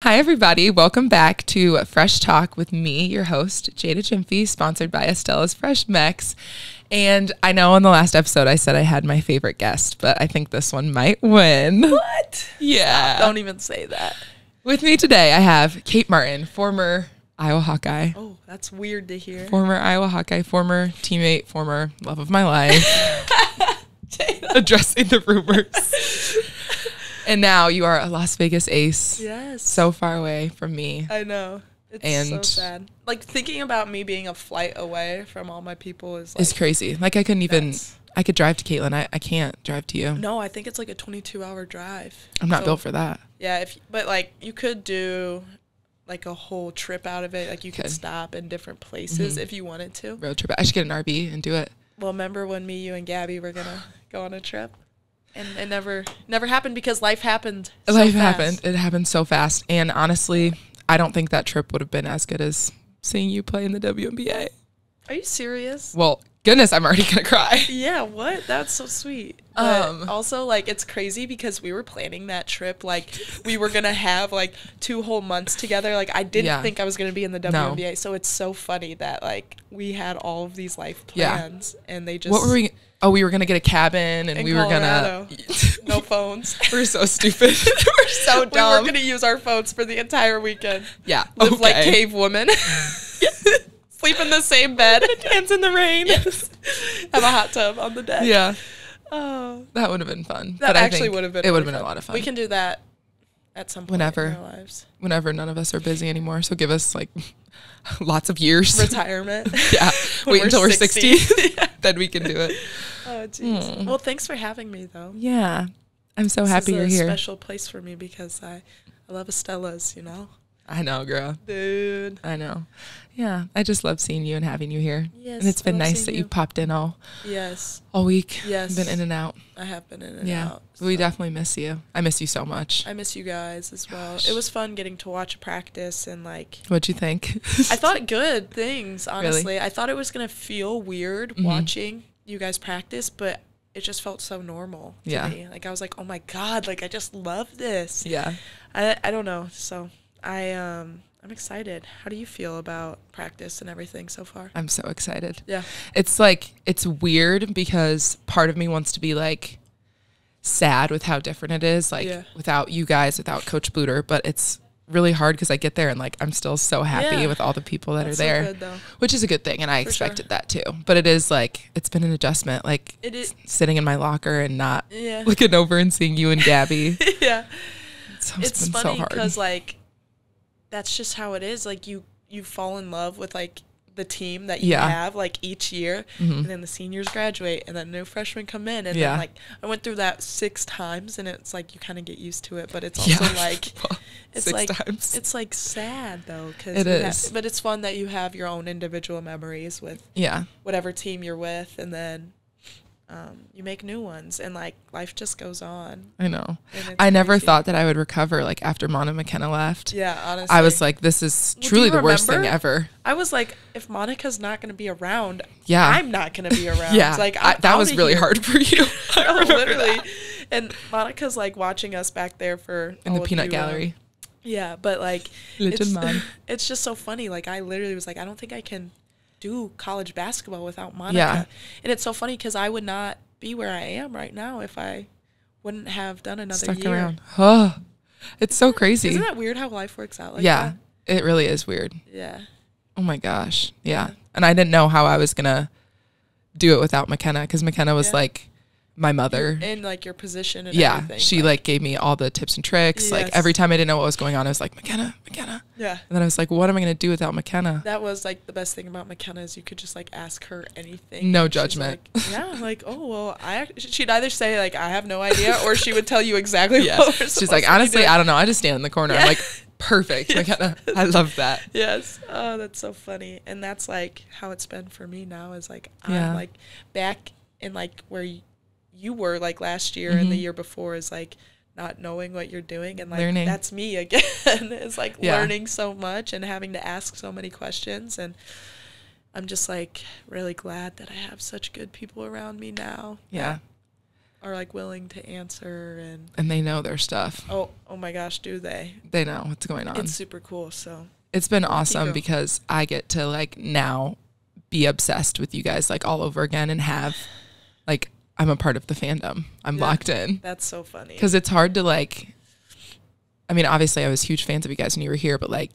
Hi, everybody. Welcome back to Fresh Talk with me, your host, Jada Gyamfi, sponsored by Estela's Fresh Mex. And I know in the last episode I said I had my favorite guest, but I think this one might win. What? Yeah. Stop. Don't even say that. With me today, I have Kate Martin, former Iowa Hawkeye. Oh, that's weird to hear. Former Iowa Hawkeye, former teammate, former love of my life. Addressing the rumors. And now you are a Las Vegas ace. Yes. So far away from me. I know. It's so sad. Like, thinking about me being a flight away from all my people is like... It's crazy. Like, I couldn't even... I could drive to Caitlin. I can't drive to you. No, I think it's like a 22-hour drive. I'm not built for that. Yeah, but, like, you could do, like, a whole trip out of it. Like, you could stop in different places if you wanted to. Road trip. I should get an RV and do it. Well, remember when me, you, and Gabby were going to go on a trip? And it never happened because life happened so fast. It happened so fast. And honestly, I don't think that trip would have been as good as seeing you play in the WNBA. Are you serious? Well, goodness, I'm already going to cry. Yeah, what? That's so sweet. But also, like, it's crazy because we were planning that trip. Like, we were going to have, like, 2 whole months together. Like, I didn't think I was going to be in the WNBA. No. So it's so funny that, like, we had all of these life plans. Yeah. And they just... What were we... Oh, we were going to get a cabin and we Colorado. Were going to... No phones. We're so stupid. We're so dumb. We were going to use our phones for the entire weekend. Yeah. Live like cave women. Sleep in the same bed. Dance in the rain. Yes. Have a hot tub on the deck. Yeah. Oh. That would have been fun. That actually would have been. It would have been a lot of fun. We can do that at some point in our lives. Whenever none of us are busy anymore. So give us, like, lots of years. Retirement. Yeah. Wait until we're 60. Yeah. Then we can do it. Oh, jeez. Well, thanks for having me, though. Yeah. I'm so happy you're here. This is a special place for me because I love Estela's, you know? I know, girl. Dude. I know. Yeah. I just love seeing you and having you here. Yes. And it's been nice that you popped in all week. Yes. Been in and out. I have been in and out. So. We definitely miss you. I miss you so much. I miss you guys as well. Gosh. It was fun getting to watch practice and, like... What'd you think? I thought good things, honestly. Really? I thought it was going to feel weird watching you guys practice, but it just felt so normal to me. Like, I was like, oh my God, like, I just love this. Yeah. I don't know. So I'm excited. How do you feel about practice and everything so far? I'm so excited. Yeah. It's like, it's weird because part of me wants to be like sad with how different it is, like without you guys, without Coach Bluter, but it's really hard because I get there and like I'm still so happy with all the people that are there, so good, which is a good thing, and I expected that too. But it is like, it's been an adjustment, like it is sitting in my locker and not looking over and seeing you and Gabby. Yeah. It's been funny so hard because like that's just how it is. Like you fall in love with like the team that you have like each year, and then the seniors graduate and then new freshmen come in, and then like I went through that 6 times, and it's like you kind of get used to it, but it's also like it's 6 like times. It's like sad though, because it is, but it's fun that you have your own individual memories with whatever team you're with, and then you make new ones, and like life just goes on. I know. I never thought that I would recover like after Monica McKenna left. Yeah, honestly. I was like, this is truly the worst thing ever. I was like, if Monica's not going to be around, I'm not going to be around. It's like that was really hard for you. I literally. That. And Monica's like watching us back there in the peanut gallery. Yeah, but like it's just so funny. Like I literally was like, I don't think I can do college basketball without Monica. Yeah. And it's so funny because I would not be where I am right now if I wouldn't have done another Stuck year. Around. Oh, it's so crazy. Isn't that weird how life works out like that? It really is weird. Yeah. Oh my gosh. Yeah. And I didn't know how I was going to do it without McKenna, because McKenna was like my mother. In like your position and everything. She like gave me all the tips and tricks. Like every time I didn't know what was going on, I was like, McKenna. Yeah. And then I was like, what am I going to do without McKenna? That was like the best thing about McKenna is you could just like ask her anything. No judgment. Like, like, oh, well, she'd either say like, I have no idea, or she would tell you exactly what we're She's like, honestly, I don't know. I just stand in the corner. I'm like, perfect. McKenna. I love that. Yes. Oh, that's so funny. And that's like how it's been for me now, is like, I'm like back in like where you were like last year and the year before, is like not knowing what you're doing, and like learning. That's me again. It's like learning so much and having to ask so many questions, and I'm just like really glad that I have such good people around me now. Yeah. are like willing to answer, and they know their stuff. Oh my gosh, do they? They know what's going on. It's super cool. So it's been awesome because I get to like now be obsessed with you guys like all over again and have like I'm a part of the fandom. I'm locked in. That's so funny. Because it's hard to like, I mean, obviously I was huge fans of you guys when you were here, but like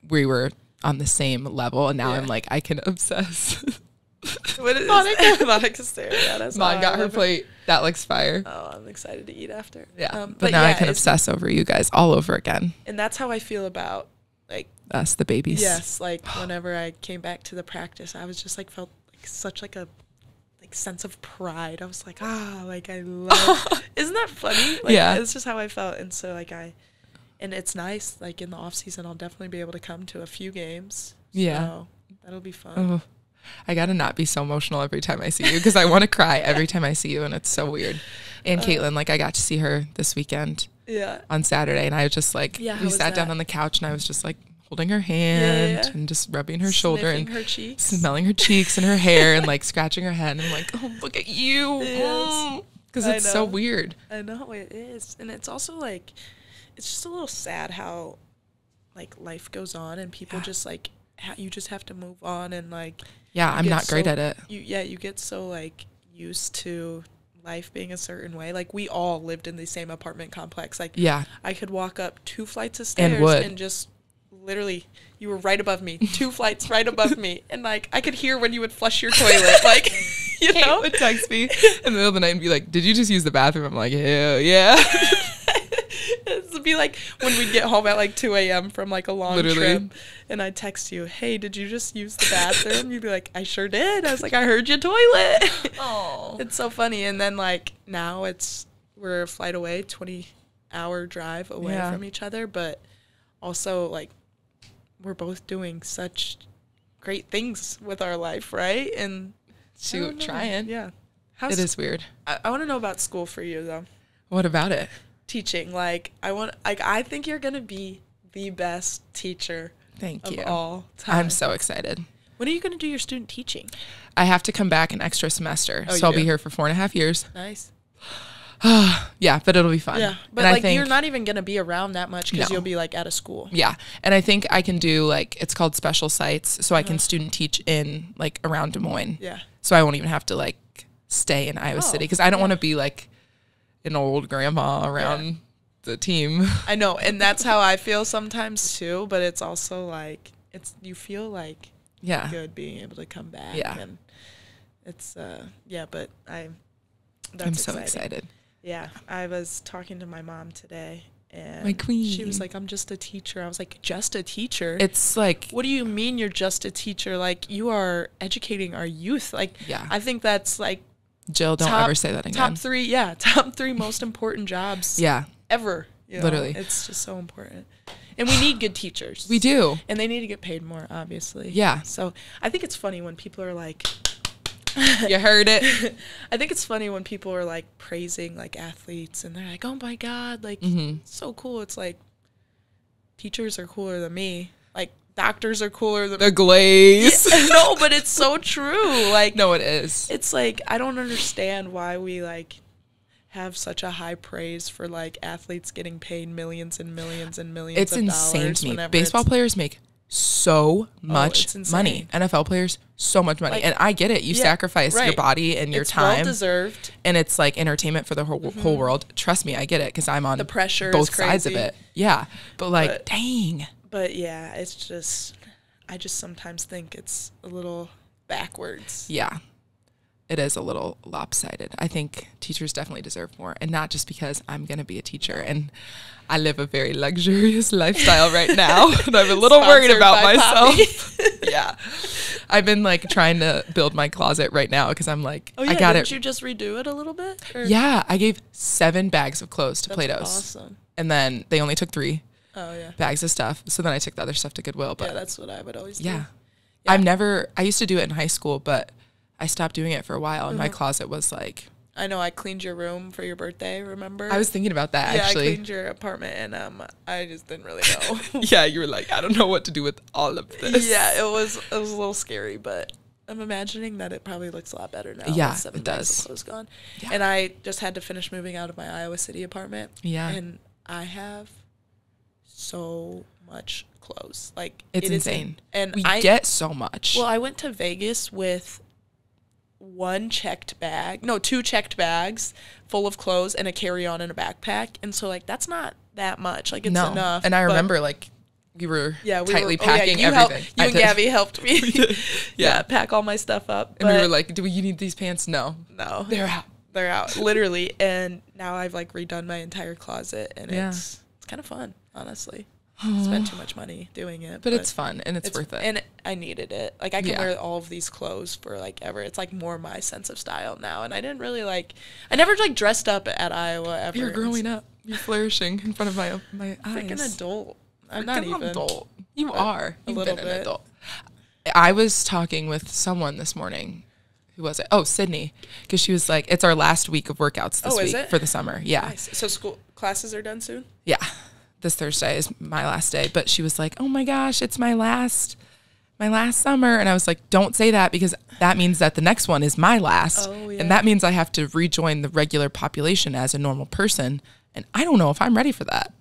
we were on the same level, and now I'm like, I can obsess. What is Monika staring. Mom got her plate. That looks fire. Oh, I'm excited to eat after. Yeah, but now I can obsess over you guys all over again. And that's how I feel about like us, the babies. Yes, like whenever I came back to the practice, I was just like felt like such like a like sense of pride. I was like, like I love. Isn't that funny? Like, yeah, it's just how I felt, and so like and it's nice. Like in the off season, I'll definitely be able to come to a few games. Yeah, so that'll be fun. Oh. I gotta not be so emotional every time I see you because I want to cry every time I see you, and it's so weird. And Caitlin, like I got to see her this weekend. Yeah. On Saturday, and I was just like, we sat down on the couch, and I was just like holding her hand and just rubbing her shoulder and her cheeks. smelling her cheeks and her hair and like scratching her head. And I'm like, oh, look at you, because it's so weird. I know it is, and it's also like, it's just a little sad how, like, life goes on and people just like you just have to move on and like. Yeah, I'm not great at it. You get so like used to life being a certain way. Like we all lived in the same apartment complex. Like I could walk up 2 flights of stairs and just literally you were right above me, 2 flights right above me, and like I could hear when you would flush your toilet. Like you know, would text me in the middle of the night and be like, "Did you just use the bathroom?" I'm like, "Hell yeah." It'd be like when we'd get home at like 2 a.m. from like a long trip, and I'd text you, "Hey, did you just use the bathroom?" You'd be like, "I sure did." I was like, "I heard your toilet." Oh, it's so funny. And then like now we're a flight away, 20-hour drive away from each other, but also like we're both doing such great things with our life, right? And trying. Yeah, it is weird. I want to know about school for you though. What about it? Teaching. I think you're gonna be the best teacher of all time. I'm so excited. When are you gonna do your student teaching? I have to come back an extra semester, so I'll be here for 4.5 years. Nice. Yeah, but it'll be fun. Yeah, but and like you're not even gonna be around that much because you'll be like at a school. Yeah, and I think I can do like it's called special sites, so I can student teach in like around Des Moines. Yeah. So I won't even have to like stay in Iowa City because I don't want to be like an old grandma around the team. I know, and that's how I feel sometimes too, but it's also like you feel like good being able to come back. Yeah. And it's but I'm so excited. Yeah. I was talking to my mom today and my queen. She was like, "I'm just a teacher." I was like, "Just a teacher?" It's like, what do you mean you're just a teacher? Like you are educating our youth. Like I think that's like Jill, don't ever say that again. Top three most important jobs ever. You know? Literally. It's just so important. And we need good teachers. We do. And they need to get paid more, obviously. Yeah. So I think it's funny when people are like... You heard it. I think it's funny when people are like praising like athletes and they're like, "Oh my God, like so cool." It's like teachers are cooler than me. Like doctors are cooler than the glaze. No, but it's so true. Like no, it is. It's like I don't understand why we like have such a high praise for like athletes getting paid millions and millions and millions of dollars. It's insane to me. Baseball players make so much money. NFL players, so much money. Like, and I get it. You sacrifice your body and your time. Well deserved. And it's like entertainment for the whole world. Trust me, I get it because I'm on the pressure both sides of it. Yeah. But like, dang. But yeah, it's just, I just sometimes think it's a little backwards. Yeah. It is a little lopsided. I think teachers definitely deserve more. And not just because I'm going to be a teacher. And I live a very luxurious lifestyle right now. And I'm a little worried about myself. Yeah. I've been like trying to build my closet right now because I'm like, I got it. Didn't you just redo it a little bit? Or? Yeah. I gave 7 bags of clothes to Play-Dohs. Awesome. And then they only took 3 bags of stuff. So then I took the other stuff to Goodwill. But that's what I would always do. Yeah. I used to do it in high school, but I stopped doing it for a while, and my closet was like... I know, I cleaned your room for your birthday, remember? I was thinking about that, actually. Yeah, I cleaned your apartment, and I just didn't really know. Yeah, you were like, I don't know what to do with all of this. Yeah, it was a little scary, but I'm imagining that it probably looks a lot better now. Yeah, with 7 it bags does. of clothes gone. Yeah. And I just had to finish moving out of my Iowa City apartment. Yeah. And I have so much clothes. Like, it's insane. And we get so much. Well, I went to Vegas with 2 checked bags full of clothes and a carry-on and a backpack. And so, like, that's not that much. Like, it's enough. And I remember, like, we were tightly packing you everything. You and Gabby helped me. Yeah, pack all my stuff up. And we were like, "Do you need these pants?" No, they're out. They're out, literally. And now I've like redone my entire closet, and it's kind of fun, honestly. Spent too much money doing it, but it's fun and it's worth it. And I needed it. Like, I can wear all of these clothes for like ever. It's like more my sense of style now. And I didn't really I never like dressed up at Iowa ever. You're growing up. You're flourishing in front of my eyes. Freaking adult. I'm not even adult. You are. You've been an adult. I was talking with someone this morning. Who was it? Oh, Sydney. Because she was like, it's our last week of workouts this week for the summer. Yeah. Nice. So school classes are done soon? Yeah. This Thursday is my last day. But she was like, oh my gosh, it's my last summer. And I was like, don't say that, because that means that the next one is my last. Oh, yeah. And that means I have to rejoin the regular population as a normal person. And I don't know if I'm ready for that.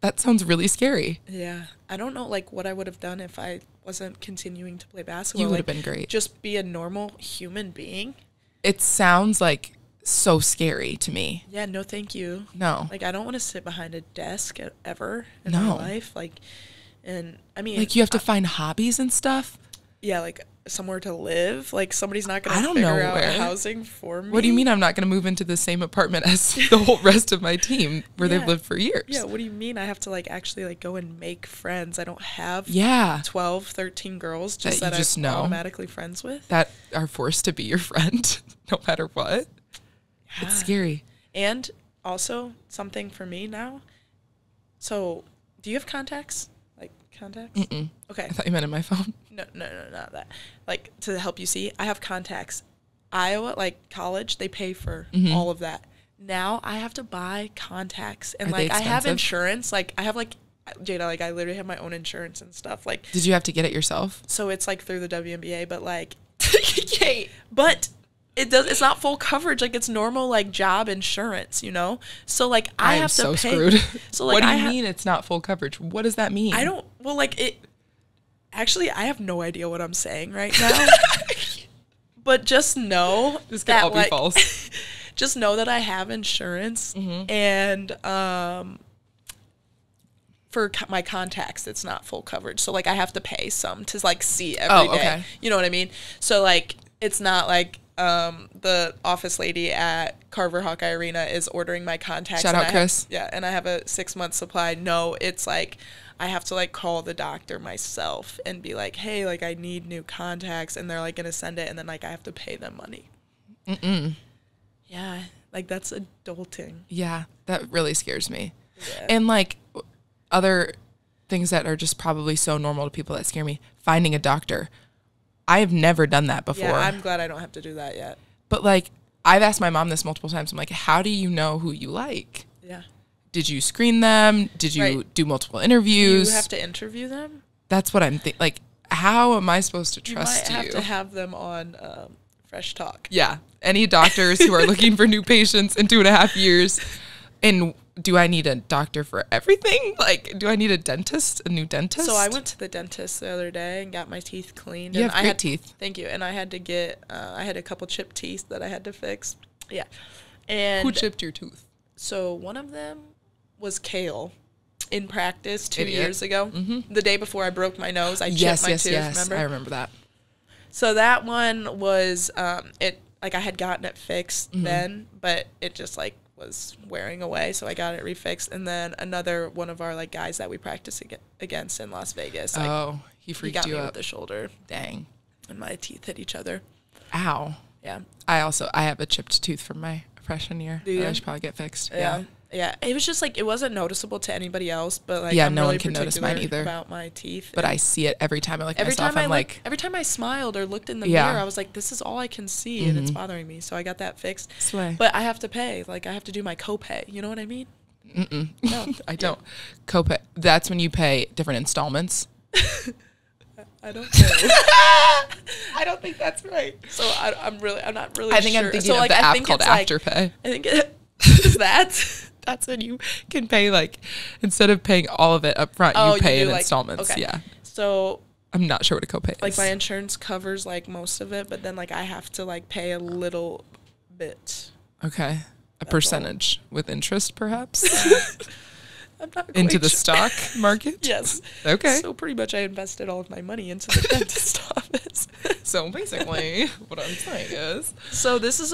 That sounds really scary. Yeah. I don't know, like, what I would have done if I wasn't continuing to play basketball. You would have been great. Just be a normal human being. It sounds like so scary to me. Yeah, no, thank you. No. Like, I don't want to sit behind a desk ever in my life. Like, and I mean, like, you have to find hobbies and stuff. Yeah, like somewhere to live. Like, somebody's not going to figure out housing for me. What do you mean I'm not going to move into the same apartment as the whole rest of my team where they've lived for years? Yeah, what do you mean I have to like actually like go and make friends? I don't have 12, 13 girls that I'm automatically friends with. That are forced to be your friend no matter what. Yeah. It's scary. And also something for me now. So, do you have contacts? Contacts? Mm-mm. Okay. I thought you meant in my phone. No, not that. Like, to help you see, I have contacts. Iowa, like college, they pay for all of that. Now I have to buy contacts, and like I have insurance. Like, I have like Jada, like I literally have my own insurance and stuff. Like, did you have to get it yourself? So it's like through the WNBA, but like, but it's not full coverage. Like, it's normal like job insurance, you know. So like I have to pay. Screwed. So like, what do you mean it's not full coverage? What does that mean? I don't. Well, like it. Actually, I have no idea what I'm saying right now. But just know this could all be false. Just know that I have insurance, and for my contacts, it's not full coverage. So like I have to pay some to like see every day. Okay. You know what I mean? So like it's not like the office lady at Carver Hawkeye Arena is ordering my contacts. Shout out Chris. And I have a 6-month supply. No, it's like I have to like call the doctor myself and be like, hey, like I need new contacts, and they're like gonna send it, and then like I have to pay them money. Yeah, like that's adulting. Yeah, that really scares me. Yeah. And like other things that are just probably so normal to people that scare me, finding a doctor. I have never done that before. Yeah, I'm glad I don't have to do that yet. But like, I've asked my mom this multiple times. I'm like, how do you know who you like? Yeah. Did you screen them? Did you do multiple interviews? You have to interview them? That's what I'm thinking. Like, how am I supposed to trust you? You might have to have them on Fresh Tawk. Yeah. Any doctors who are looking for new patients in 2.5 years. And do I need a doctor for everything? Like, do I need a new dentist? So I went to the dentist the other day and got my teeth cleaned. You have great teeth. Thank you. And I had to get, I had a couple chipped teeth that I had to fix. Yeah. And who chipped your tooth? So one of them was Kale in practice 2 years ago. The day before I broke my nose, I chipped my tooth. Yes, remember? I remember that. So that one was, like I had gotten it fixed then, but it just like was wearing away, so I got it refixed. And then another one of our like guys that we practice against in Las Vegas. He freaked got you me up with the shoulder. Dang. And my teeth hit each other. Ow. Yeah. I have a chipped tooth from my freshman year. I should probably get fixed. Yeah. It was just like it wasn't noticeable to anybody else, but like I'm no really one can notice mine either about my teeth. But I see it every time I look every myself. Every time I smiled or looked in the mirror, I was like, this is all I can see, and it's bothering me. So I got that fixed. Slay. But I have to pay. Like I have to do my copay. You know what I mean? No, I don't. Copay. That's when you pay different installments. I don't know. I don't think that's right. So I'm not really I think sure. I'm thinking so, of like, the I app think called it's, Afterpay. I think it is that. That's when you can pay, like, instead of paying all of it up front, you pay in installments. Okay. Yeah. So I'm not sure what a copay is. Like, my insurance covers, like, most of it, but then, like, I have to, like, pay a little bit. Okay. A percentage with interest, perhaps? I'm not quite into the sure. stock market? Yes. Okay. So pretty much I invested all of my money into the dentist office. So basically, what I'm saying is... So this is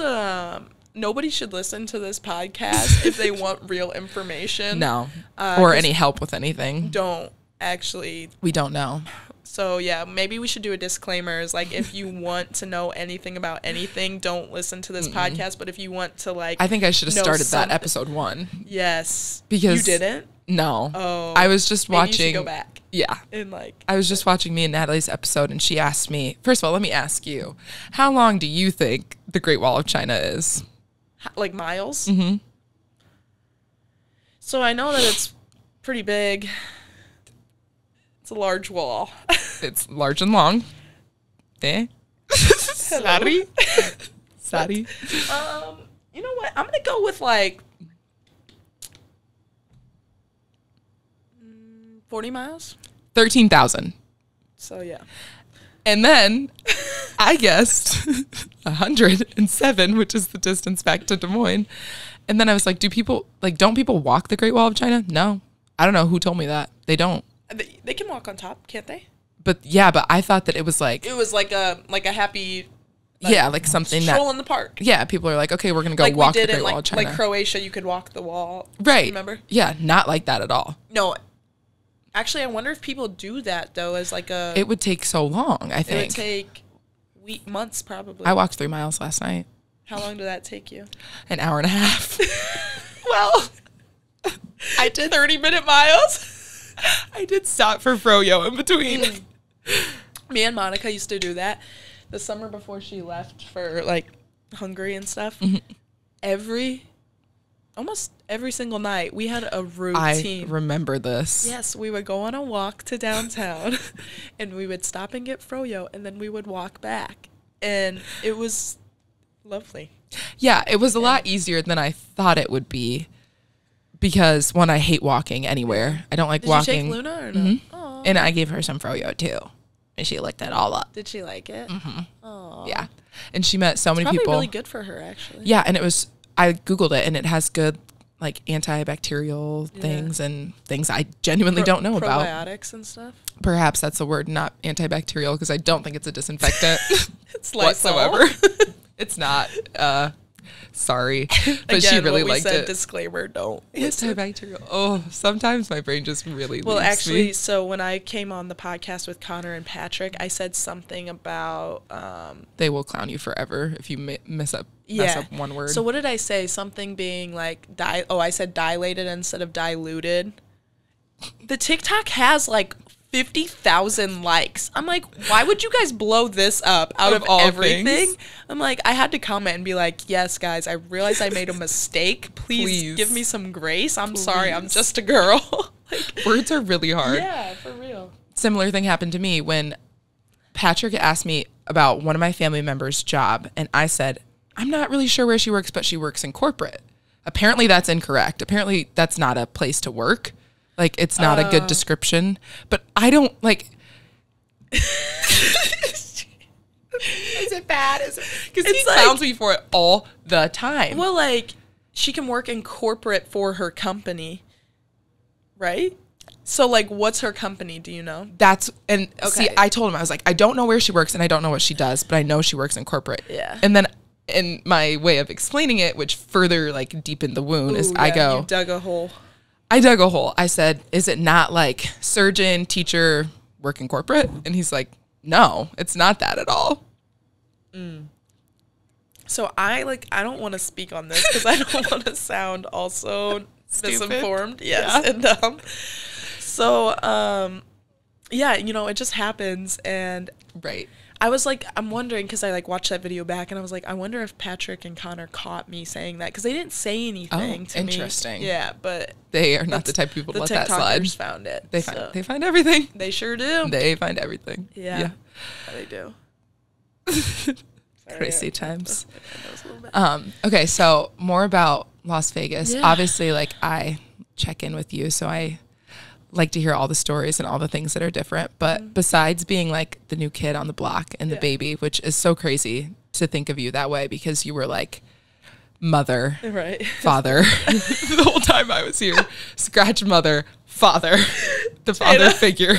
nobody should listen to this podcast if they want real information. No. Or any help with anything. Don't actually. We don't know. So, yeah, maybe we should do a disclaimer. Is like, if you want to know anything about anything, don't listen to this podcast. But if you want to, like, I think I should have started that episode 1. Yes. Because you didn't? No. Oh. I was just watching. You should go back. Yeah. And, like, I was just watching me and Natalie's episode, and she asked me, first of all, let me ask you, how long do you think the Great Wall of China is? Like, miles? Mm-hmm. So I know that it's pretty big. It's a large wall. It's large and long. Eh? Sorry. Sorry. You know what? I'm going to go with, like, 40 miles. 13,000. So, yeah. And then I guessed 107, which is the distance back to Des Moines. And then I was like, don't people walk the Great Wall of China? No. I don't know who told me that. They don't. They can walk on top, can't they? But yeah, but I thought that it was like... It was like a happy... like something that... Stroll in the park. Yeah, people are like, okay, we're going to go walk the Great Wall of China. Like Croatia, you could walk the wall. Right. Remember? Yeah, not like that at all. No. Actually, I wonder if people do that, though, as like a... It would take so long, I think. It would take months, probably. I walked 3 miles last night. How long did that take you? An hour and a half. Well, I did 30-minute miles. I did stop for froyo in between. Me and Monika used to do that the summer before she left for, like, Hungary and stuff. Mm-hmm. Almost every single night, we had a routine. I remember this. Yes, we would go on a walk to downtown, and we would stop and get froyo, and then we would walk back. And it was lovely. Yeah, it was a lot easier than I thought it would be. Because, one, I hate walking anywhere. I don't like walking. Did you take Luna or no? Mm-hmm. And I gave her some froyo, too. And she licked it all up. Did she like it? Mm-hmm. Aww. Yeah. And she met so many Probably people. Really good for her, actually. Yeah, and I Googled it, and it has good, like, antibacterial things and things I genuinely don't know about. Probiotics and stuff? Perhaps that's the word, not antibacterial, because I don't think it's a disinfectant. It's whatsoever. It's not. Sorry, but again, she really what we liked said, it. Disclaimer: don't. Antibacterial. Oh, sometimes my brain just really. Well, leaves actually, me. so when I came on the podcast with Connor and Patrick, I said something about. They will clown you forever if you mess up one word. So what did I say? Something being like I said dilated instead of diluted. The TikTok has like 50,000 likes. I'm like, why would you guys blow this up out of all everything? things? I'm like, I had to comment and be like, yes, guys, I realized I made a mistake. Please give me some grace. I'm sorry. I'm just a girl. Like, words are really hard. Yeah, for real. Similar thing happened to me when Patrick asked me about one of my family members' job, and I said, I'm not really sure where she works, but she works in corporate. Apparently that's incorrect. Apparently that's not a place to work. Like, it's not a good description. But I don't, like... Is it bad? Because he clowns me for it all the time. Well, like, she can work in corporate for her company, right? So, like, what's her company? Do you know? See, I told him, I was like, I don't know where she works and I don't know what she does, but I know she works in corporate. Yeah. And then in my way of explaining it, which further, like, deepened the wound, I go... You dug a hole. I dug a hole. I said, is it not like surgeon, teacher, work in corporate? And he's like, no, it's not that at all. So I don't want to speak on this because I don't want to sound also misinformed. Yes, and dumb. So, yeah, it just happens. And right. I was like, I'm wondering, because I like watched that video back, and I was like, I wonder if Patrick and Connor caught me saying that, because they didn't say anything to me. Interesting. Yeah, but they are not the type of people to let that slide. The TikTokers found it. They find everything. They sure do. They find everything. Yeah. They do. Crazy times. Okay, so more about Las Vegas. Yeah. Obviously, like, I check in with you, so I like to hear all the stories and all the things that are different. But besides being like the new kid on the block and the baby, which is so crazy to think of you that way, because you were like mother, father the whole time I was here. Scratch mother, father, the father figure.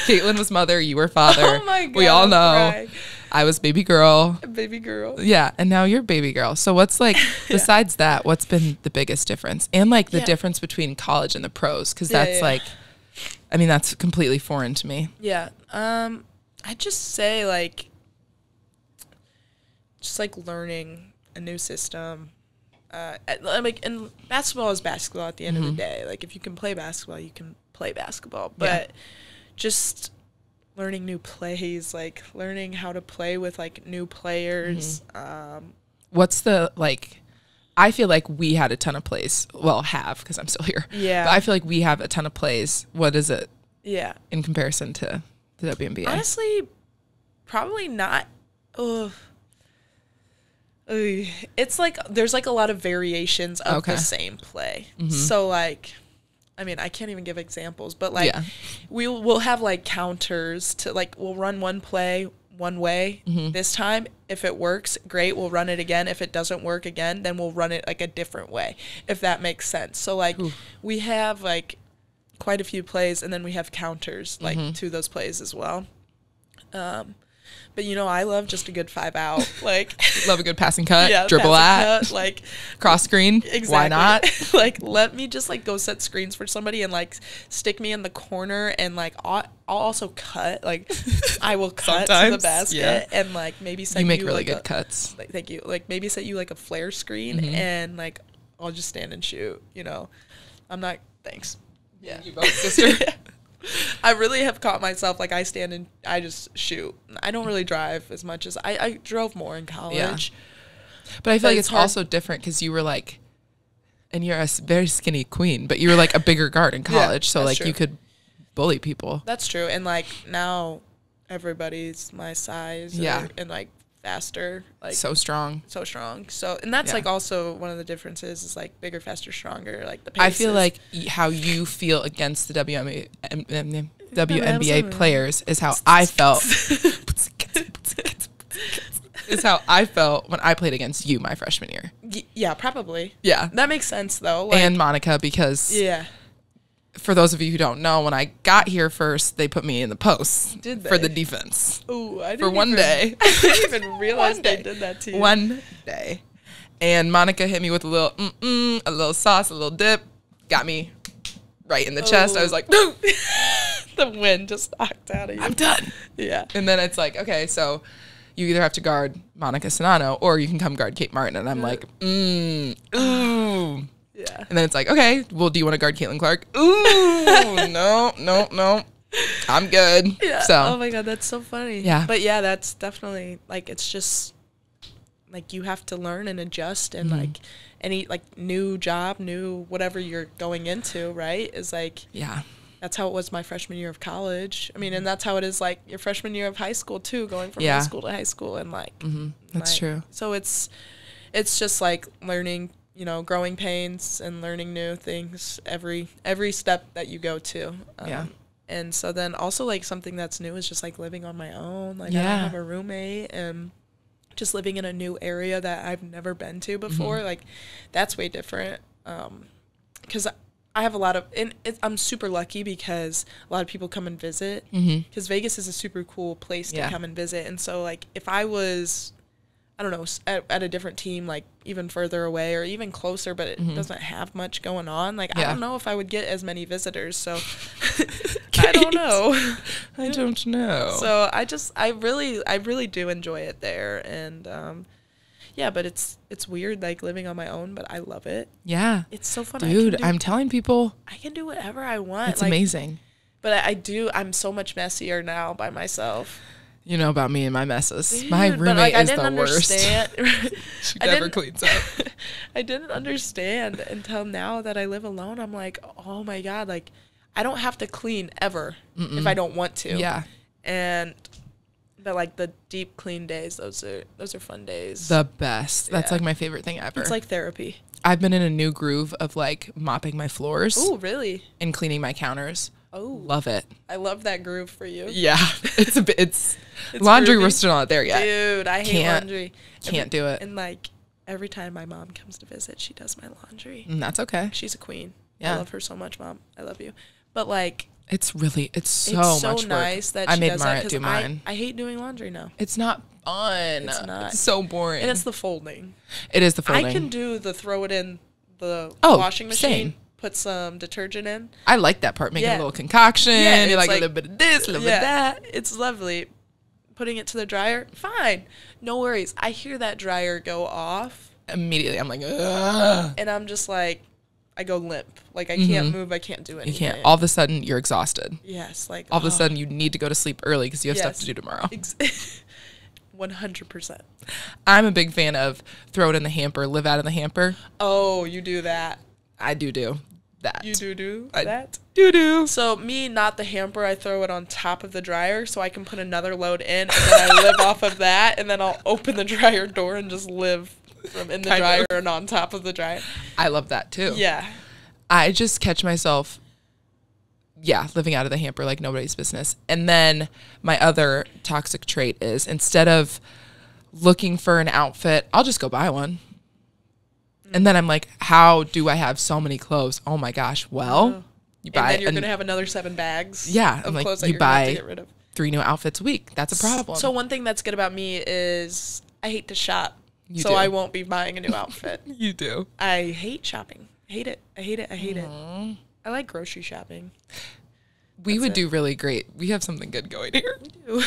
Caitlin was mother, you were father. Oh my God, we all know. I was baby girl. Baby girl. Yeah, and now you're baby girl. So what's like, besides that, what's been the biggest difference? And like the difference between college and the pros, because that's like, I mean, that's completely foreign to me. Yeah. I'd just say like, just like learning a new system. Like, and basketball is basketball at the end of the day. Like, if you can play basketball, you can play basketball. But just learning new plays, like learning how to play with like new players. What's the, like, I feel like we had a ton of plays. Well, have, because I'm still here. Yeah. But I feel like we have a ton of plays. What is it? Yeah. In comparison to the WNBA? Honestly, probably not. It's like there's like a lot of variations of the same play. So like, I mean, I can't even give examples, but like we'll have like counters to like, we'll run one play one way this time. If it works, great, we'll run it again. If it doesn't work again, then we'll run it like a different way, if that makes sense. So like we have like quite a few plays, and then we have counters like to those plays as well. But, you know, I love just a good 5-out. Like, love a good passing cut, dribble at, like cross screen. Exactly. Why not? Like, let me just like go set screens for somebody and like stick me in the corner, and like I'll also cut. Like, I will cut to the basket and like maybe set you make really like good cuts. Like, thank you. Like maybe set you like a flare screen and like I'll just stand and shoot. You know, I'm not. Thanks. Yeah. You both, sister. I really have caught myself, like, I stand and I just shoot. I don't really drive as much as I drove more in college. Yeah. But I feel like it's also different because you were like, and you're a very skinny queen, but you were like a bigger guard in college. So like you could bully people. That's true. And like now everybody's my size and like faster. Like so strong. So, and that's like also one of the differences is like bigger, faster, stronger. Like the I feel like how you feel against the WNBA players is how I felt. Is how I felt when I played against you my freshman year. Yeah, probably. Yeah. That makes sense though. Like, and Monika, because for those of you who don't know, when I got here first, they put me in the post for the defense. Ooh, I didn't for one day. I didn't even realize they did that to you. One day. And Monika hit me with a little sauce, a little dip, got me right in the chest. I was like, no. The wind just knocked out of you. I'm done. Yeah. And then it's like, okay, so you either have to guard Monika Cznano or you can come guard Kate Martin. And I'm like, ooh. Yeah. And then it's like, okay, well, do you want to guard Caitlin Clark? Ooh, no. I'm good. Yeah. So. Oh my God, that's so funny. Yeah. But yeah, that's definitely like, it's just like you have to learn and adjust, and like any like new job, new whatever you're going into, right? Is like, that's how it was my freshman year of college. I mean, and that's how it is like your freshman year of high school too, going from high school to high school, and like, that's true. So it's just like learning, you know, growing pains and learning new things every step that you go to. And so then also like something that's new is just like living on my own. Like I don't have a roommate, and just living in a new area that I've never been to before. Like that's way different. 'Cause I have a lot of, and I'm super lucky because a lot of people come and visit, because Vegas is a super cool place to come and visit. And so like if I was, I don't know, at a different team, like even further away or even closer, but it doesn't have much going on, like I don't know if I would get as many visitors. So I don't know. I don't know. So I really do enjoy it there. And but it's weird like living on my own, but I love it. Yeah. It's so fun. Dude, I'm telling people. I can do whatever I want. It's amazing. But I'm so much messier now by myself. You know about me and my messes. Dude, my roommate is the worst. She never cleans up. I didn't understand until now that I live alone. I'm like, oh my God, like I don't have to clean ever if I don't want to. Yeah. But like the deep clean days, those are fun days. The best. That's like my favorite thing ever. It's like therapy. I've been in a new groove of like mopping my floors. Oh, really? And cleaning my counters. Oh, love it. I love that groove for you. Yeah, it's laundry. Groovy. We're still not there yet. Dude, I hate laundry. Can't do it. And like every time my mom comes to visit, she does my laundry. And that's okay. She's a queen. Yeah, I love her so much, Mom. I love you. But like, it's so much work. Nice that I she made does Marit that do mine. I hate doing laundry now. It's not fun. It's not. It's so boring. And it's the folding. It is the folding. I can do the throw it in the washing machine. Same. Put some detergent in. I like that part. Making a little concoction. Yeah, like a little bit of this, a little bit of that. It's lovely. Putting it to the dryer, fine. No worries. I hear that dryer go off. Immediately, I'm like, ugh. And I'm just like, I go limp. Like, I can't move. I can't do anything. You can't. All of a sudden, you're exhausted. Yes. Like, all of a sudden, you need to go to sleep early because you have stuff to do tomorrow. 100%. I'm a big fan of throw it in the hamper, live out of the hamper. Oh, you do that. I do that. You do that? Do. So me, not the hamper, I throw it on top of the dryer so I can put another load in, and then I live off of that, and then I'll open the dryer door and just live from in the dryer and on top of the dryer. I love that too. Yeah. I just catch myself, living out of the hamper like nobody's business. And then my other toxic trait is instead of looking for an outfit, I'll just go buy one. And then I'm like, how do I have so many clothes? Oh my gosh. Well, you buy. And then you're going to have another 7 bags. Yeah. Of like, clothes that you you're going to have to buy get rid of. 3 new outfits a week. That's a problem. So one thing that's good about me is I hate to shop. You so do. I won't be buying a new outfit. You do. I hate shopping. I hate it. I like grocery shopping. We would do really great. We have something good going here. We do.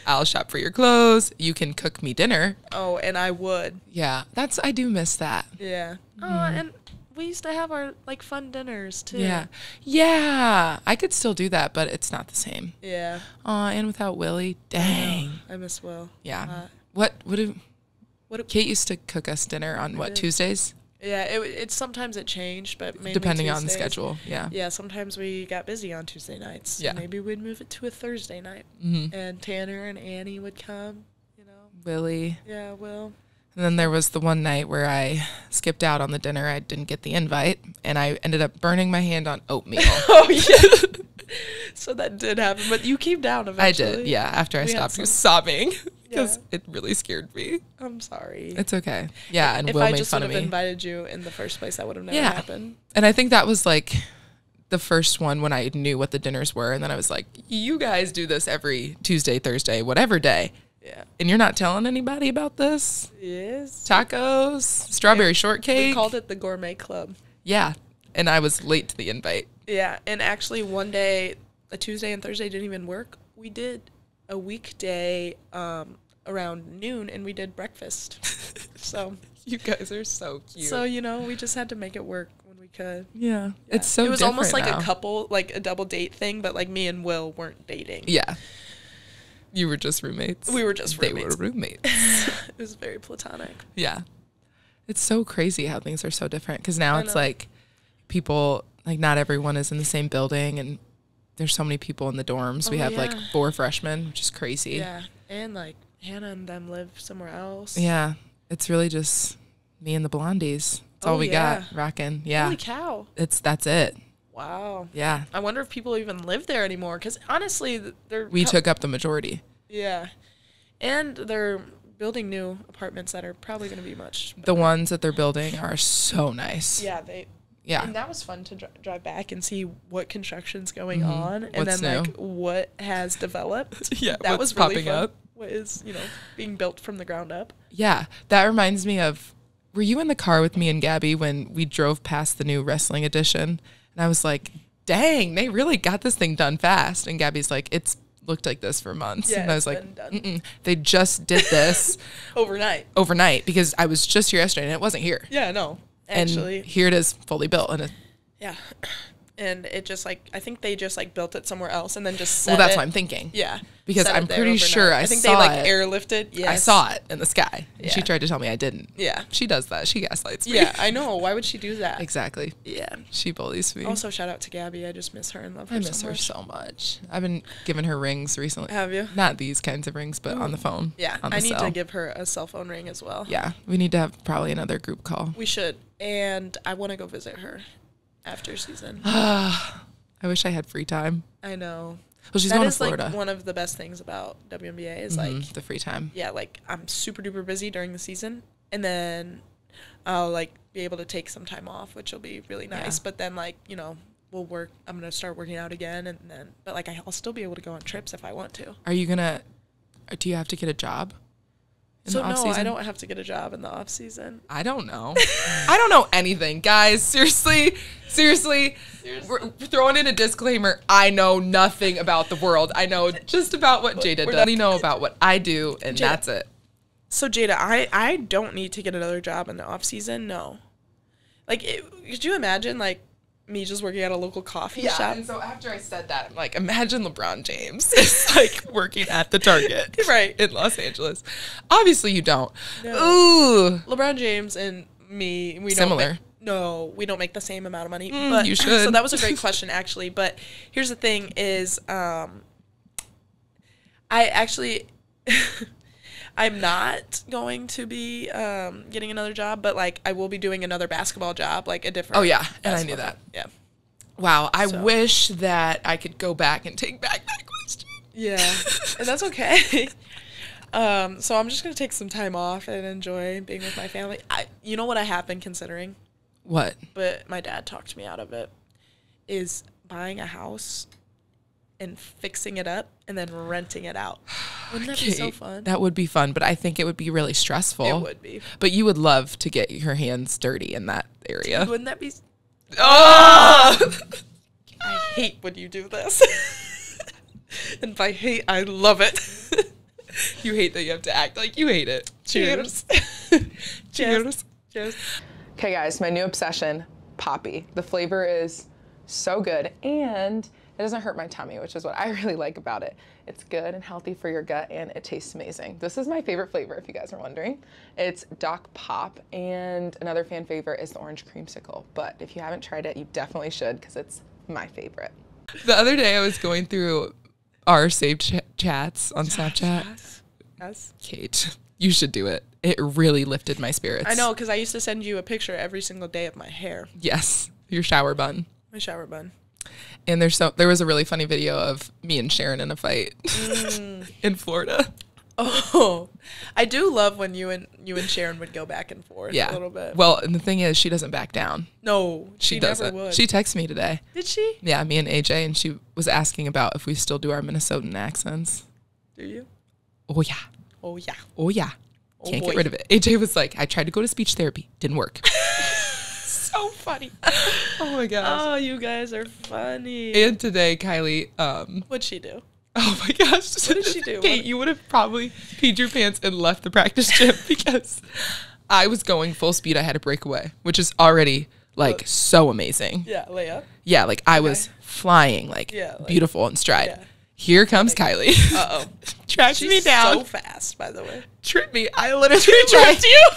I'll shop for your clothes. You can cook me dinner. Oh, and I would. Yeah, I do miss that. Yeah. Oh, and we used to have our like fun dinners too. Yeah. I could still do that, but it's not the same. Yeah. And without Willie, dang. I miss Will. Yeah. What Kate used to cook us dinner on Tuesdays? Yeah, it's sometimes it changed, but mainly depending Tuesdays. on the schedule. Yeah. Yeah, sometimes we got busy on Tuesday nights. Yeah. Maybe we'd move it to a Thursday night. And Tanner and Annie would come, Willie. Yeah, Will. And then there was the one night where I skipped out on the dinner. I didn't get the invite, and I ended up burning my hand on oatmeal. Oh, yeah. So that did happen, but you came down eventually. I did, yeah, after I stopped sobbing because it really scared me. I'm sorry. It's okay. Yeah, and Will made fun of me. If I just would have invited you in the first place, that would have never happened. And I think that was like the first one when I knew what the dinners were, and then I was like, you guys do this every Tuesday, Thursday, whatever day. Yeah. And you're not telling anybody about this? Yes. Tacos, strawberry shortcake. We called it the Gourmet Club. Yeah. And I was late to the invite. Yeah. And actually one day, a Tuesday and Thursday didn't even work. We did a weekday around noon, and we did breakfast. So you guys are so cute. So, we just had to make it work when we could. Yeah. It's so It was almost like now. a couple, like a double date thing, but like me and Will weren't dating. Yeah. You were just roommates. We were just roommates. They were roommates. It was very platonic. Yeah. It's so crazy how things are so different because now it's like people, like not everyone is in the same building, and there's so many people in the dorms. We have like 4 freshmen, which is crazy. Yeah. And like Hannah and them live somewhere else. Yeah. It's really just me and the blondies. That's all we got rocking. Yeah. Holy cow. That's it. Wow. Yeah. I wonder if people even live there anymore, because honestly, we took up the majority. Yeah. And they're building new apartments that are probably going to be much better. The ones that they're building are so nice. Yeah. And that was fun to drive back and see what construction's going on, and what's then new? like what has developed. Yeah. That what's was really popping fun. up. What is, being built from the ground up. Yeah. That reminds me of, were you in the car with me and Gabby when we drove past the new wrestling edition? And I was like, dang, they really got this thing done fast. And Gabby's like, it's looked like this for months. Yeah, and I was like, they just did this overnight because I was just here yesterday and it wasn't here. Yeah, no, actually. And here it is fully built. And and it just like I think they just like built it somewhere else and then just set well, that's what I'm thinking. Yeah, because I'm pretty sure I think they saw like it. airlifted. Yes, I saw it in the sky. Yeah. She tried to tell me I didn't. Yeah, she does that. She gaslights me. Yeah, I know. Why would she do that? Exactly. Yeah, she bullies me. Also, shout out to Gabby. I just miss her and love her. I miss her so much. I've been giving her rings recently. Have you? Not these kinds of rings, but on the phone. Yeah, I need to give her a cell phone ring as well. Yeah, we need to have probably another group call. We should, and I want to go visit her after season. I wish I had free time. I know. Well, she's going to Florida. Like one of the best things about WNBA is like the free time. Yeah, like I'm super duper busy during the season, and then I'll like be able to take some time off, which will be really nice. Yeah. But then like we'll work. I'm gonna start working out again, and then but like I'll still be able to go on trips if I want to. Are you gonna? Do you have to get a job? So no, I don't have to get a job in the off season. I don't know. I don't know anything, guys. Seriously, we're throwing in a disclaimer. I know nothing about the world. I know just about what Jada does. I only know about what I do, and that's it. So Jada, I don't need to get another job in the off season. No, like, could you imagine like me just working at a local coffee shop? Yeah, and so after I said that, I'm like, imagine LeBron James is like working at the Target right in Los Angeles. Obviously you don't. No. Ooh. LeBron James and me, we similar. We don't make the same amount of money. But you should. So that was a great question actually. But here's the thing is I actually I'm not going to be getting another job, but like I will be doing another basketball job, like a different. Oh yeah, and I knew that. Job. Yeah. Wow, I wish that I could go back and take back that question. Yeah, and that's okay. So I'm just gonna take some time off and enjoy being with my family. You know what I have been considering? What? But my dad talked me out of it. Is buying a house and fixing it up and then renting it out. Wouldn't that be so fun? That would be fun, but I think it would be really stressful. It would be. But you would love to get your hands dirty in that area. Dude, wouldn't that be? Oh! I hate when you do this. And by hate, I love it. You hate that you have to act like you hate it. Cheers. Cheers. Cheers. Okay, guys, my new obsession, Poppy. The flavor is so good, and it doesn't hurt my tummy, which is what I really like about it. It's good and healthy for your gut, and it tastes amazing. This is my favorite flavor, if you guys are wondering. It's Doc Pop, and another fan favorite is the orange creamsicle. But if you haven't tried it, you definitely should, because it's my favorite. The other day, I was going through our saved chats on Snapchat. Yes. Kate, you should do it. It really lifted my spirits. I know, because I used to send you a picture every single day of my hair. Yes, your shower bun. My shower bun. And there was a really funny video of me and Sharon in a fight in Florida. Oh, I do love when you and Sharon would go back and forth a little bit. Well, and the thing is, she doesn't back down. No, she doesn't. Never would. She texted me today. Did she? Yeah, me and AJ, and she was asking about if we still do our Minnesotan accents. Do you? Oh yeah. Oh yeah. Oh yeah. Oh, Can't boy. get rid of it. AJ was like, I tried to go to speech therapy, didn't work. So funny. Oh my gosh. Oh, you guys are funny. And today, Kylie, what'd she do? Oh my gosh. What did she do? Kate, you would have probably peed your pants and left the practice gym because I was going full speed. I had to break away, which is already like so amazing. Yeah, layup. Yeah, like I was flying, like beautiful in stride. Yeah. Here comes Kylie. Uh-oh. Tracked me down. So fast, by the way. Tripped me. I literally tripped you.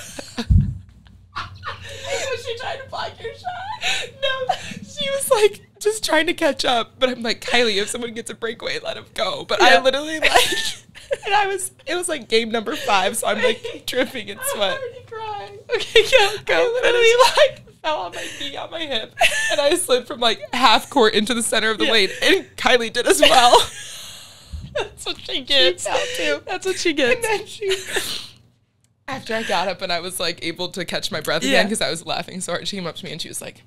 Was she trying to block your shot? No, she was like just trying to catch up. But I'm like, Kylie, if someone gets a breakaway, let him go. But I literally like, and it was like game number 5, so I'm like dripping in sweat. I'm already crying. Okay, go. I literally like fell on my knee, on my hip, and I slid from like half court into the center of the lane, and Kylie did as well. That's what she gets. She fell too. That's what she gets. And then after I got up and I was like able to catch my breath again because I was laughing so hard, she came up to me and she was like,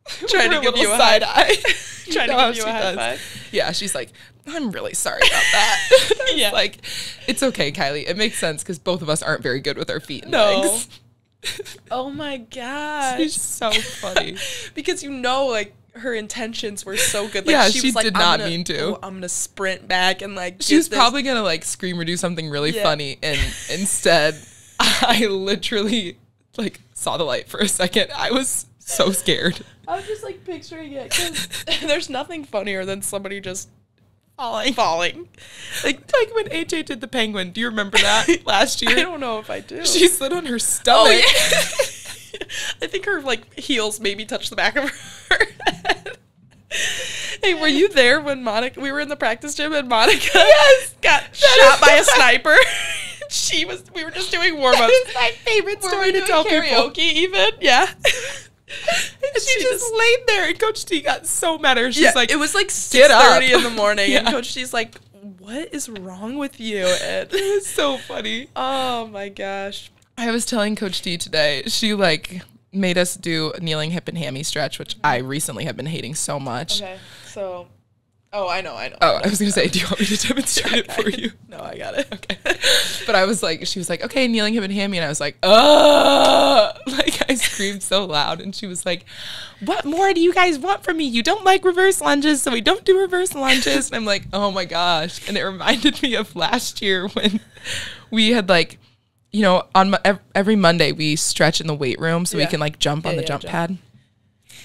trying to give you a side eye. Trying to give you a high five. Yeah, she's like, I'm really sorry about that. Yeah, like it's okay, Kylie. It makes sense because both of us aren't very good with our feet and legs. Oh my gosh, she's so funny because like her intentions were so good. Like, she did not mean to. I'm gonna sprint back and like. She was probably gonna like scream or do something really funny, and instead, I literally like saw the light for a second. I was so scared. I was just like picturing it because there's nothing funnier than somebody just falling. Like when AJ did the penguin. Do you remember that last year? I don't know if I do. She slid on her stomach. Oh, yeah. I think her like heels maybe touched the back of her head. Hey, were you there when we were in the practice gym and Monika got shot by a sniper? We were just doing warm-ups. That is my favorite story to tell karaoke people. even, yeah. And she just laid there, and Coach T got so mad at her. She's like, it was like 6:30 in the morning, and Coach T's like, what is wrong with you? And it was so funny. Oh my gosh. I was telling Coach T today, she like made us do a kneeling hip and hammy stretch, which I recently have been hating so much. Okay, so, I know. Oh, I was going to say, do you want me to demonstrate it for you? No, I got it. Okay. But I was like, she was like, okay, kneeling hip and hammy. And I was like, like I screamed so loud. And she was like, what more do you guys want from me? You don't like reverse lunges, so we don't do reverse lunges. And I'm like, oh my gosh. And it reminded me of last year when we had like, you know, on every Monday we stretch in the weight room so we can like jump on the jump pad.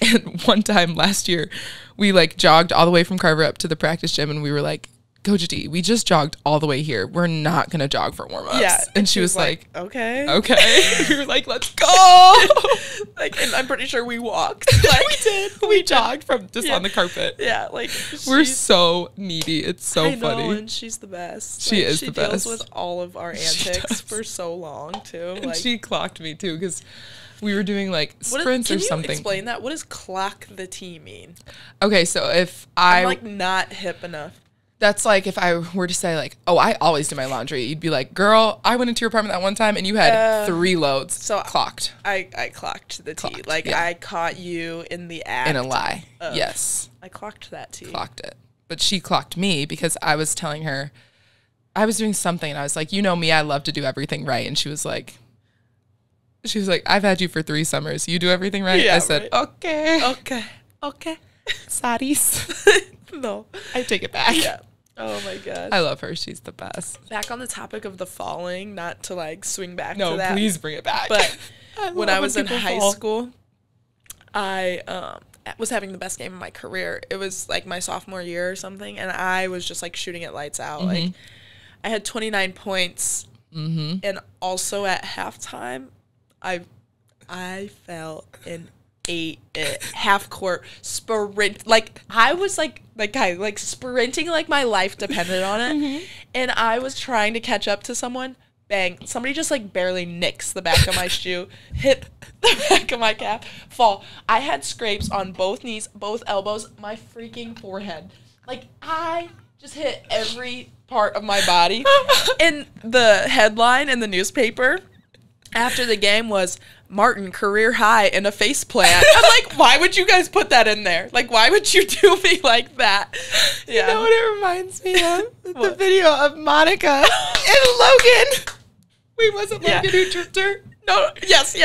And one time last year we like jogged all the way from Carver up to the practice gym and we were like, Coach D, we just jogged all the way here. We're not going to jog for warm-ups. Yeah. And she was like, okay. We were like, let's go. Like, and I'm pretty sure we walked. Like, we did. We jogged from just on the carpet. Yeah. Like, we're so needy. It's so funny. I know, and she's the best. She is the best. She deals with all of our antics for so long, too. And she clocked me, too, because we were doing like sprints or something. Can you explain that? What does clock the T mean? Okay, so if I'm like not hip enough. That's like if I were to say like, oh, I always do my laundry. You'd be like, girl, I went into your apartment that one time and you had 3 loads. So clocked. I clocked the T. Like I caught you in the act. In a lie. Yes. I clocked that T. Clocked it. But she clocked me because I was telling her I was doing something and I was like, you know me, I love to do everything right. And she was like, I've had you for 3 summers. You do everything right? Yeah, I said, okay. Okay. Sorries. No. I take it back. Yeah. Oh my gosh. I love her. She's the best. Back on the topic of the falling, not to like swing back to that. No, please bring it back. But when I was in high school, I was having the best game of my career. It was like my sophomore year or something, and I was just like shooting it lights out. Mm-hmm. Like I had 29 points, and also at halftime, I fell and ate it. Half court sprint. Like I was like sprinting like my life depended on it, and I was trying to catch up to someone. Bang! Somebody just like barely nicks the back of my shoe, hit the back of my calf, fall. I had scrapes on both knees, both elbows, my freaking forehead. Like I just hit every part of my body. And the headline in the newspaper after the game was Martin career high in a face plant. I'm like, why would you guys put that in there? Like, why would you do me like that? Yeah. You know what it reminds me of? The video of Monika and Logan. Wait, was it Logan who tripped her? No. Yes.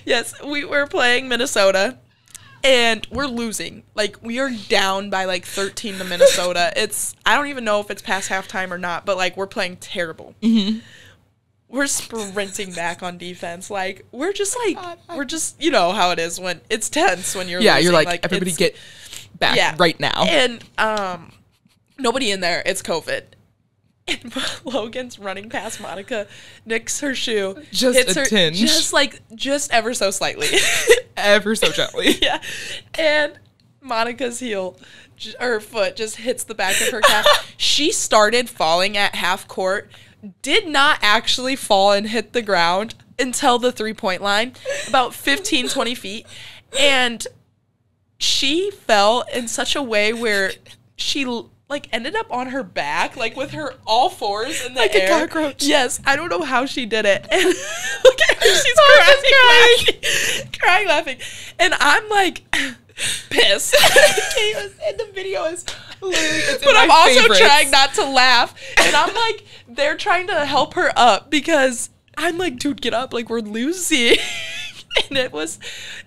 Yes. We were playing Minnesota, and we're losing. Like, we are down by like 13 to Minnesota. I don't even know if it's past halftime or not, but like, we're playing terrible. Mm-hmm. We're sprinting back on defense. Like, we're just, you know how it is when it's tense when you're losing. You're like everybody get back right now. And nobody in there. It's COVID. And Logan's running past Monika, nicks her shoe. Just a tinge. Just ever so slightly. Ever so gently. Yeah. And Monica's foot just hits the back of her calf. She started falling at half court. Did not actually fall and hit the ground until the 3-point line, about 15, 20 feet. And she fell in such a way where she like ended up on her back, like with her all fours in the like air. Like a cockroach. Yes. I don't know how she did it. And look at her. She's crying, laughing. And I'm like pissed. And the video is literally, but I'm also trying not to laugh. And I'm like, they're trying to help her up because I'm like, dude, get up. Like, we're losing. And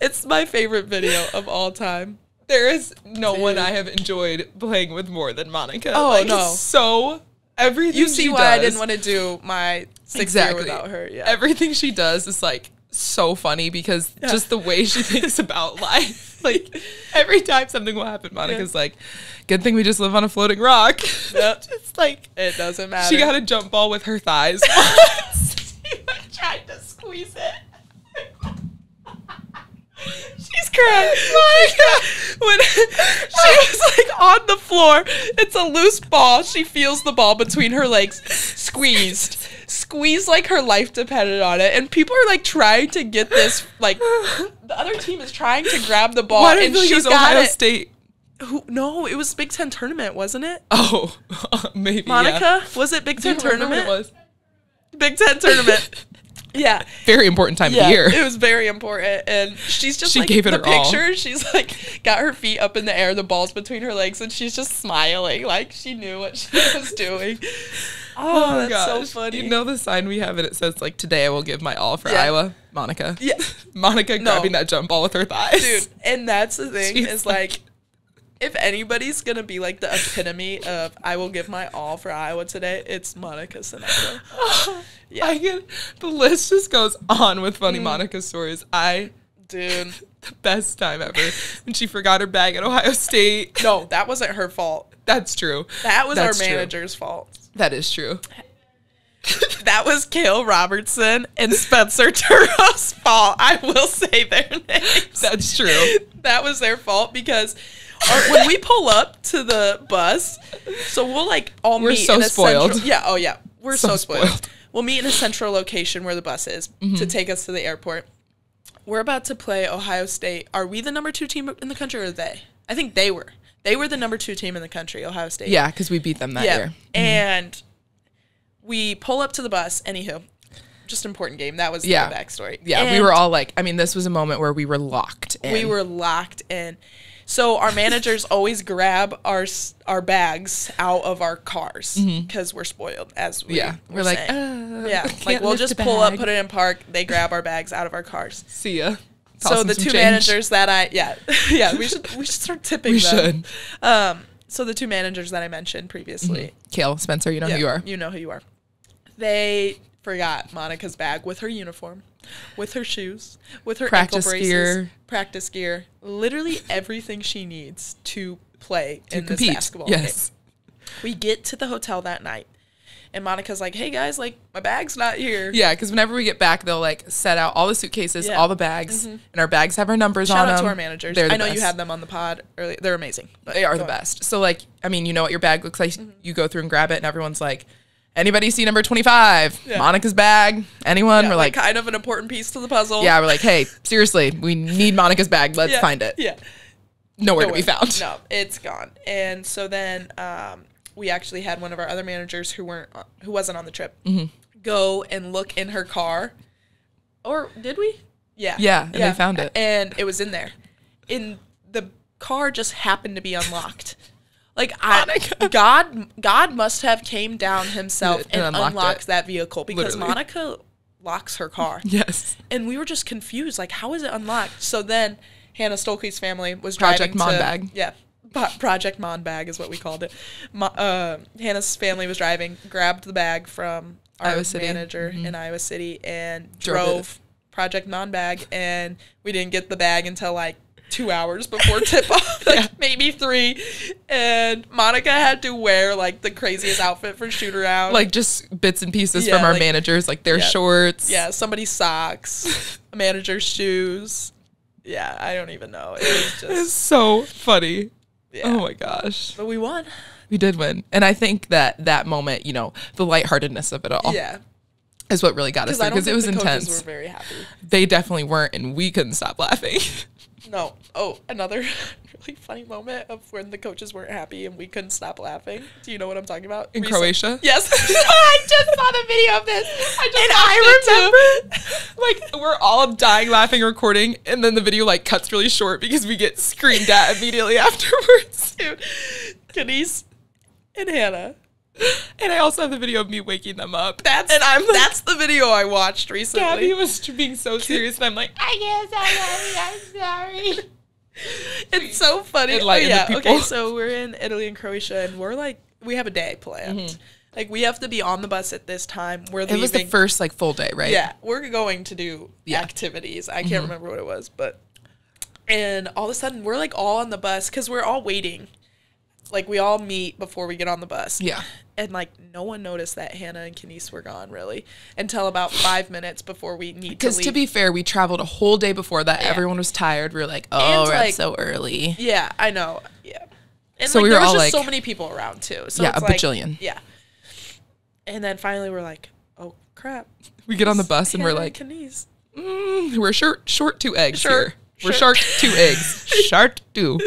it's my favorite video of all time. There is no one I have enjoyed playing with more than Monika. Oh, like, no. So everything you see why I didn't want to do my 6th year without her. Yeah. Everything she does is like so funny because just the way she thinks about life. Like every time something will happen, Monica's like, good thing we just live on a floating rock. Yep. It's like, it doesn't matter. She got a jump ball with her thighs. She tried to squeeze it. She's crying. When she was like on the floor, it's a loose ball. She feels the ball between her legs, squeezed like her life depended on it. And people are like trying to get this. Like the other team is trying to grab the ball, and she's got Ohio it. State. No, it was Big Ten tournament, wasn't it? Oh, maybe. Monica, was it Big Ten tournament? It was Big Ten tournament. Yeah. Very important time of the year. It was very important. And she's just like, gave it the her picture, all. she's like got her feet up in the air, the ball's between her legs, and she's just smiling like she knew what she was doing. Oh, that's so funny. You know the sign we have, and it says like, today I will give my all for Iowa. Monica. Yeah. Monica grabbing that jump ball with her thighs. Dude, and that's the thing She's is like, if anybody's going to be like the epitome of I will give my all for Iowa today, it's Monika Cznano. Yeah. The list just goes on with funny Monica stories. Dude, the best time ever. When she forgot her bag at Ohio State. No, that wasn't her fault. That's true. That was our manager's fault. That is true. That was Kale Robertson and Spencer Turo's fault. I will say their names. That's true. That was their fault because when we pull up to the bus, so we'll like all meet in a spoiled. central. Yeah, we're so spoiled. We'll meet in a central location where the bus is to take us to the airport. We're about to play Ohio State. Are we the number 2 team in the country, or are they? I think they were. They were the number 2 team in the country, Ohio State. Yeah, because we beat them that year. And we pull up to the bus. Anywho, just important game. That was the backstory. Yeah, and we were all like, I mean, this was a moment where we were locked in. We were locked in. So our managers always grab our bags out of our cars because we're spoiled, as we we're like, like we'll just pull up, put it in park. They grab our bags out of our cars. See ya. So the 2 managers that we should start tipping them. Should. So the 2 managers that I mentioned previously, Kale, Spencer, you know who you are. You know who you are. They forgot Monika's bag with her uniform, with her shoes, with her ankle braces, practice gear, literally everything she needs to play in this basketball game. We get to the hotel that night, and Monika's like, hey guys, like my bag's not here. Yeah, because whenever we get back, they'll like set out all the suitcases, all the bags, and our bags have our numbers on them. Shout out to our managers. I know you had them on the pod earlier. They're amazing. They are the best. So like, I mean, you know what your bag looks like. You go through and grab it, and everyone's like, anybody see number 25? Monika's bag? Anyone? Yeah, we're like, kind of an important piece to the puzzle. Yeah, we're like, hey, seriously, we need Monika's bag. Let's find it. Yeah. Nowhere to be found. No, it's gone. And so then we actually had one of our other managers who wasn't on the trip go and look in her car. Or did we? Yeah. Yeah, and they found it. And it was in there. The car just happened to be unlocked. Like God must have came down himself and unlocked that vehicle because Monika locks her car. Yes. And we were just confused. Like, how is it unlocked? So then Hannah Stolke's family was driving Project Monbag. Yeah. Project Monbag is what we called it. Hannah's family was driving, grabbed the bag from our manager in Iowa City and drove Project Monbag, and we didn't get the bag until like 2 hours before tip off, maybe 3, and Monika had to wear like the craziest outfit for shoot around, like just bits and pieces from our managers, like their shorts, somebody's socks, a manager's shoes. I don't even know. It was just it's so funny. Oh my gosh, but we won. We did win, and I think that moment, you know, the lightheartedness of it all, is what really got us through because it was intense. Coaches were very happy. They definitely weren't, and we couldn't stop laughing. No. Oh, another really funny moment of when the coaches weren't happy and we couldn't stop laughing. Do you know what I'm talking about? In Croatia? Yes. I just saw the video of this. I remember, like, we're all dying laughing, recording, and then the video, like, cuts really short because we get screamed at immediately afterwards. Dude, Kennise and Hannah. And I also have the video of me waking them up. That's the video I watched recently. Gabby was being so serious, and I'm like, I guess I'm sorry. It's so funny. Okay, so we're in Italy and Croatia, and we're like we have a day planned. Like, we have to be on the bus at this time. We're leaving. It was the first, like, full day, right? Yeah. We're going to do activities. I can't remember what it was, but. And all of a sudden, we're, like, all on the bus because we're all waiting. Like, we all meet before we get on the bus. Yeah. And, like, no one noticed that Hannah and Kennise were gone, really, until about 5 minutes before we need to leave. Because, to be fair, we traveled a whole day before that. Yeah. Everyone was tired. We were like, oh, we're up so early. Yeah, I know. Yeah. And, so like, we were there was all, just like, so many people around, too. So yeah, it's a like, bajillion. Yeah. And then finally we're like, oh, crap. We get on the bus and we're like, Kennise. We're short 2 eggs here. We're short 2 eggs. Short 2.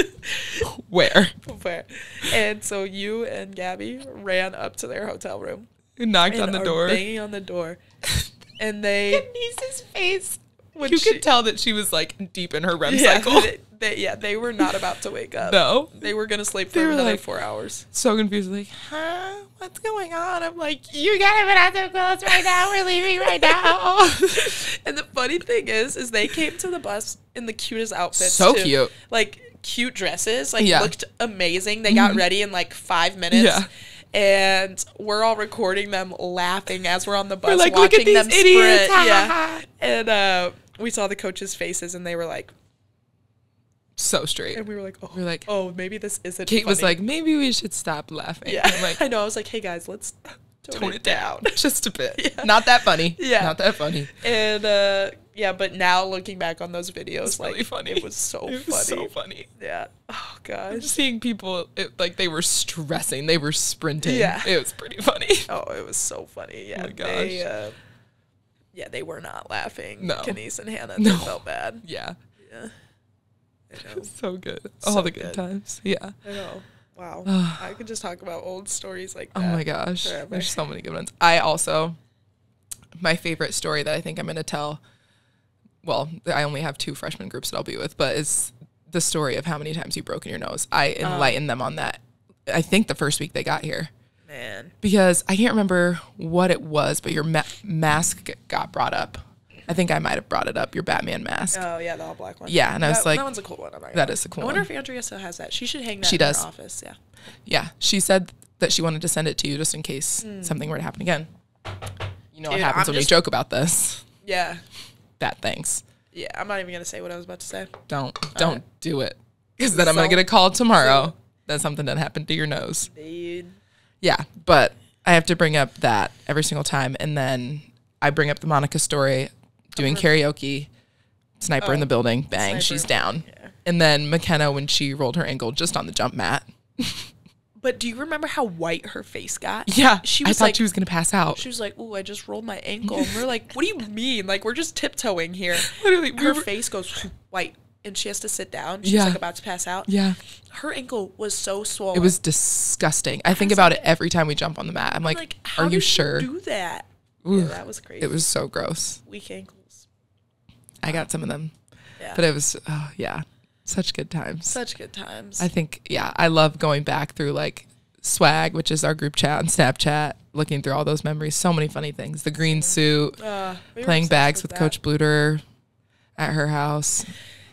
Where? And so you and Gabby ran up to their hotel room. Knocked on the door. Banging on the door. And they... Kenise's face. You could tell that she was, like, deep in her REM cycle. They were not about to wake up. No. They were going to sleep for another 4 hours. So confused. Like, huh? What's going on? I'm like, you gotta put on some clothes right now. We're leaving right now. And the funny thing is they came to the bus in the cutest outfits. So cute. Like, cute dresses. Like, looked amazing. They got ready in, like, 5 minutes. Yeah. And we're all recording them laughing as we're on the bus, we're like, watching look at them these idiots. sprint. Yeah. And we saw the coaches' faces, and they were like, so straight. And we were like, oh, maybe this isn't Kate funny. was like, maybe we should stop laughing. Yeah. I'm like, I know. I was like, hey, guys, let's tone it down. Just a bit. Yeah. Not that funny. Yeah. Not that funny. And, but now looking back on those videos, it's like, really funny. It was so funny. It was so funny. Yeah. Oh, gosh. Seeing people, like, they were stressing. They were sprinting. Yeah. It was pretty funny. Oh, it was so funny. Yeah. Oh, my gosh. They were not laughing. No. Kennise and Hannah, they felt bad. Yeah. Yeah. I know. So good. All the good times. Yeah. I know. Wow. I could just talk about old stories like that. Oh my gosh. Forever. There's so many good ones. My favorite story that I think I'm going to tell, well, I only have 2 freshman groups that I'll be with, but it's the story of how many times you've broken your nose. I enlightened them on that. I think the first week they got here. Man. Because I can't remember what it was, but your mask got brought up. I think I might have brought it up, your Batman mask. Oh, yeah, the all black one. Yeah, and I was like... That one's a cool one. That is a cool one. I wonder if Andrea still has that. She should hang that in her office. Yeah. Yeah, she said that she wanted to send it to you just in case something were to happen again. You know what happens when we joke about this. Yeah. Bad things. Yeah, I'm not even going to say what I was about to say. Don't do it. Because then I'm going to get a call tomorrow that something done happened to your nose. Dude. Yeah, but I have to bring up that every single time. And then I bring up the Monika story, doing karaoke, sniper in the building, bang, sniper. She's down. Yeah. And then McKenna when she rolled her ankle just on the jump mat. But do you remember how white her face got? Yeah, I thought she was going to pass out. She was like, "Ooh, I just rolled my ankle." And we're like, "What do you mean? Like, we're just tiptoeing here." Literally, her face goes white, and she has to sit down. She's like about to pass out. Yeah. Her ankle was so swollen. It was disgusting. I think about it every time we jump on the mat. I'm like, how are you sure? Do that? Ooh, yeah, that was crazy. It was so gross. Weak ankles. I got some of them. Yeah. But it was, such good times. Such good times. I think, I love going back through like Swag, which is our group chat on Snapchat, looking through all those memories. So many funny things. The green suit, playing bags with Coach Bluter at her house.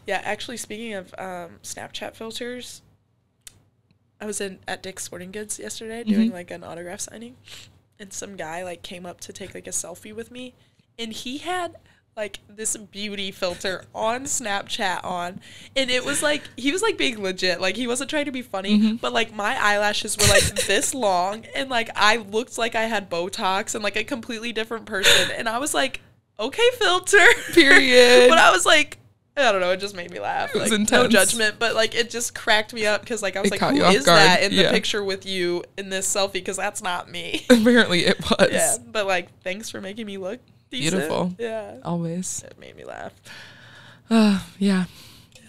Yeah, actually, speaking of Snapchat filters, I was at Dick's Sporting Goods yesterday doing like an autograph signing, and some guy like came up to take like a selfie with me, and he had like this beauty filter on Snapchat on, and it was like he was like being legit, like he wasn't trying to be funny, but like my eyelashes were like this long, and like I looked like I had Botox and like a completely different person, and I was like, okay, filter, period. But I was like, I don't know, it just made me laugh. It was like, intense. No judgment, but like it just cracked me up because like I was like, who is guard. that in the picture with you in this selfie? Because that's not me. Apparently it was. Yeah, but like thanks for making me look decent. Beautiful. Yeah. Always. It made me laugh. Yeah.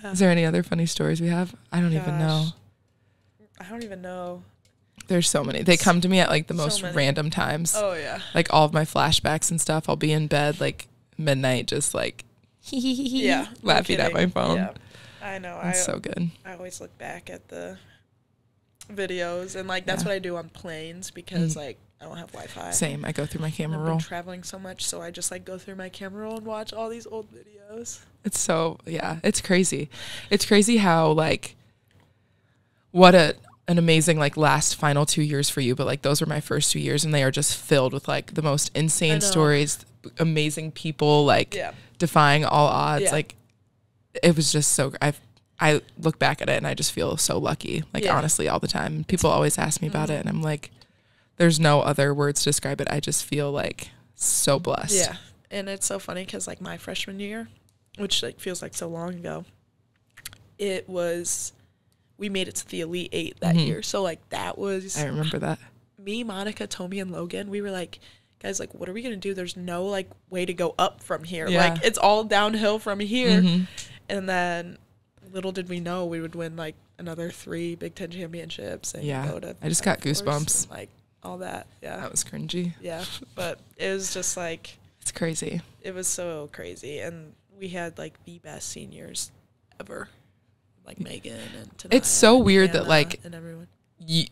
Is there any other funny stories we have? I don't even know. I don't even know. There's so many. They come to me at like the most random times. Oh yeah. Like all of my flashbacks and stuff. I'll be in bed like midnight just like laughing at my phone. Yeah. I know. It's so good. I always look back at the videos and like that's what I do on planes because like I don't have Wi-Fi. Same. I go through my camera roll. I've been traveling so much, so I just like go through my camera roll and watch all these old videos. It's so it's crazy. It's crazy how like what a an amazing like last final 2 years for you, but like those were my first 2 years, and they are just filled with like the most insane stories, amazing people, like defying all odds. Like it was just so, I look back at it and I just feel so lucky, like honestly, all the time. People always ask me about it, and I'm like, there's no other words to describe it. I just feel like so blessed. Yeah. And it's so funny because like my freshman year, which like feels like so long ago, we made it to the Elite Eight that year. So like that was, I remember that. Me, Monika, Tommy, and Logan, we were like, guys, like, what are we going to do? There's no like way to go up from here. Yeah. Like it's all downhill from here. And then little did we know we would win like another 3 Big Ten championships. And go to I just got goosebumps. And, like all that. Yeah. That was cringy. Yeah. But it was just like. It's crazy. It was so crazy. And we had like the best seniors ever. Like Megan and Tanaya. It's so weird that like and everyone.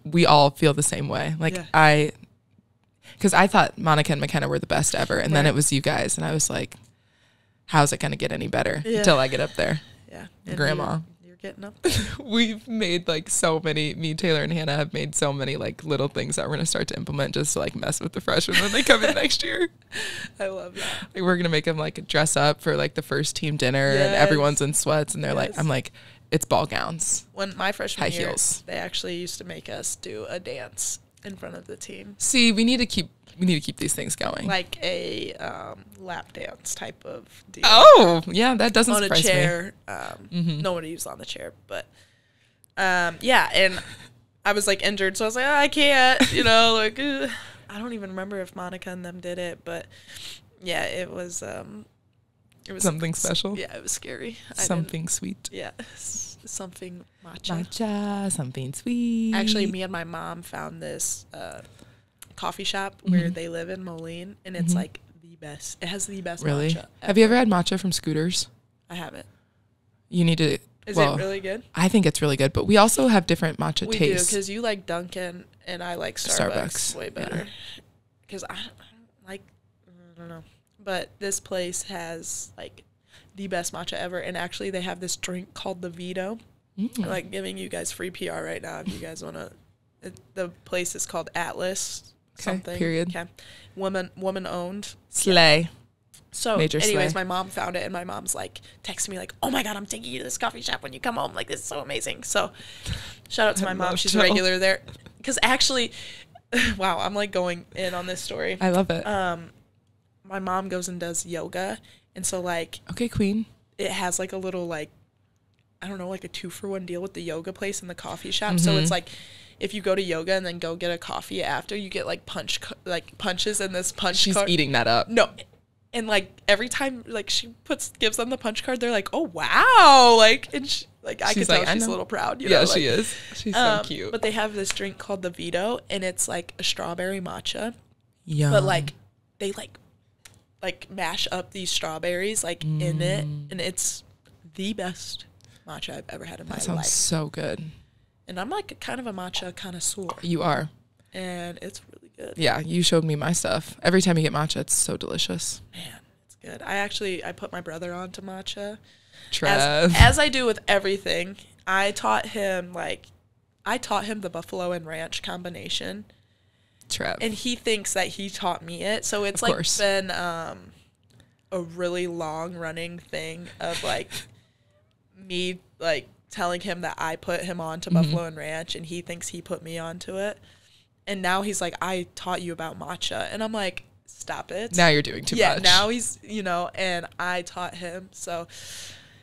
We all feel the same way. Like because I thought Monika and McKenna were the best ever, and then it was you guys, and I was like, how's it gonna get any better until I get up there? Yeah, and Grandma. You're getting up there. We've made like so many. Me, Taylor, and Hannah have made so many like little things that we're gonna start to implement just to like mess with the freshmen when they come in next year. I love that. Like we're gonna make them like dress up for like the first team dinner, and everyone's in sweats, and they're like, I'm like. It's ball gowns. When my freshman year, heels. They actually used to make us do a dance in front of the team. See, we need to keep these things going. Like a lap dance type of deal. Oh, yeah, that doesn't surprise me. On a chair. Nobody was on the chair, but yeah, and I was like injured, so I was like, I can't, like I don't even remember if Monika and them did it, but yeah, it was something special. Yeah, it was scary. Something sweet. Yeah, something matcha. Matcha, something sweet. Actually, me and my mom found this coffee shop where they live in Moline, and it's like the best. It has the best matcha ever. Have you ever had matcha from Scooters? I haven't. You need to. Is it really good? I think it's really good, but we also have different matcha tastes. We do, because you like Dunkin' and I like Starbucks way better. Because I don't know. But this place has like the best matcha ever, and actually they have this drink called the Vito. I'm like giving you guys free PR right now if you guys want to. The place is called Atlas. Something. Period. Okay. Woman owned. Slay. Yeah. So Major anyways, slay. my mom found it, and my mom's like texting me like, oh my God, I'm taking you to this coffee shop when you come home. Like, this is so amazing. So shout out to my mom. She's a regular there. Because actually, wow, I'm like going in on this story. I love it. My mom goes and does yoga. And so like, okay, queen. It has like a little like, I don't know, like a 2-for-1 deal with the yoga place and the coffee shop. So it's like, if you go to yoga and then go get a coffee after, you get like punches in this punch She's card. Eating that up. No. And like every time like she gives them the punch card, they're like, oh wow. Like, and I could tell she's a little proud. Yeah, like, she is. She's so cute. But they have this drink called the Vito, and it's like a strawberry matcha. Yeah. But like they like mash up these strawberries like in it, and it's the best matcha I've ever had in my life. That sounds so good. And I'm like kind of a matcha connoisseur. You are. And it's really good. Yeah, you showed me my stuff. Every time you get matcha, it's so delicious. Man, it's good. I put my brother on to matcha. Trev. As I do with everything. I taught him the buffalo and ranch combination. Trev. And he thinks that he taught me it. So it's like been a really long running thing of like me like telling him that I put him on to buffalo and ranch, and he thinks he put me onto it. And now he's like, I taught you about matcha. And I'm like, stop it. Now you're doing too much. Yeah, now he's, and I taught him. So,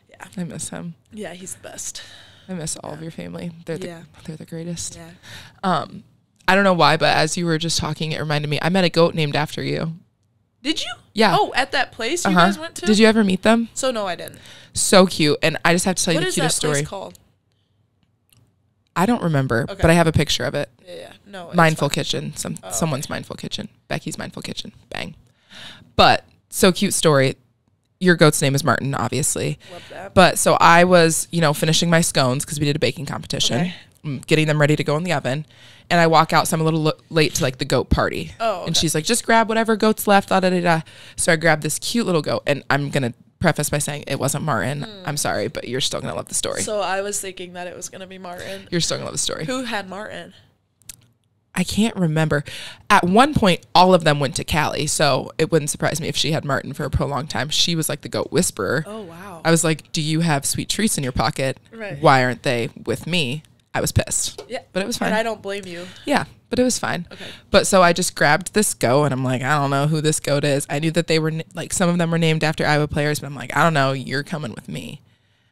yeah. I miss him. Yeah, he's the best. I miss all of your family. They're the greatest. Yeah. I don't know why, but as you were just talking, it reminded me, I met a goat named after you. Did you? Yeah. Oh, at that place you guys went to? Did you ever meet them? So, no, I didn't. So cute. And I just have to tell you the cutest story. What is that place called? I don't remember, but I have a picture of it. Yeah. No. Mindful Kitchen. Someone's Mindful Kitchen. Becky's Mindful Kitchen. Bang. But so cute story. Your goat's name is Martin, obviously. Love that. But so I was, finishing my scones because we did a baking competition, getting them ready to go in the oven. And I walk out, so I'm a little late to like the goat party. Oh. Okay. And she's like, just grab whatever goat's left. Da, da, da, da. So I grabbed this cute little goat, and I'm going to preface by saying it wasn't Martin. I'm sorry, but you're still going to love the story. So I was thinking that it was going to be Martin. You're still going to love the story. Who had Martin? I can't remember. At one point, all of them went to Callie, so it wouldn't surprise me if she had Martin for a prolonged time. She was like the goat whisperer. Oh, wow. I was like, do you have sweet treats in your pocket? Right. Why aren't they with me? I was pissed. Yeah. But it was fine. And I don't blame you. Yeah, but it was fine. Okay. But so I just grabbed this goat, and I'm like, I don't know who this goat is. I knew that they were, like, some of them were named after Iowa players, but I'm like, I don't know. You're coming with me.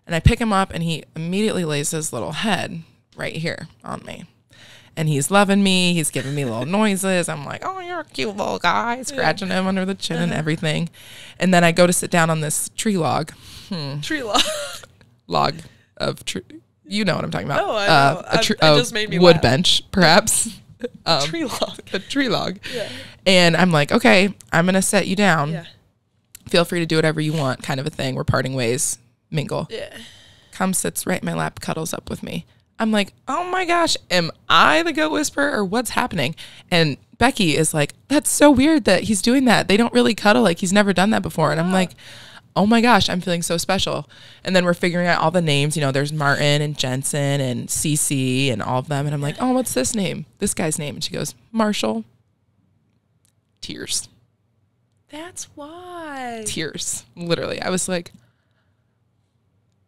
And I pick him up, and he immediately lays his little head right here on me. And he's loving me. He's giving me little noises. I'm like, oh, you're a cute little guy. Scratching him under the chin and everything. And then I go to sit down on this tree log. Tree log. Log of tree. You know what I'm talking about. Oh, I know. It just made me wood laugh. bench, perhaps. Tree log. A tree log. Yeah. And I'm like, okay, I'm going to set you down. Yeah. Feel free to do whatever you want, kind of a thing. We're parting ways. Mingle. Yeah. Comes, sits right in my lap, cuddles up with me. I'm like, oh my gosh, am I the goat whisperer or what's happening? And Becky is like, that's so weird that he's doing that. They don't really cuddle. Like, he's never done that before. And I'm like, oh my gosh, I'm feeling so special. And then we're figuring out all the names. You know, there's Martin and Jensen and Cece and all of them. And I'm like, oh, what's this name? This guy's name. And she goes, Marshall. Tears. That's why. Tears. Literally. I was like,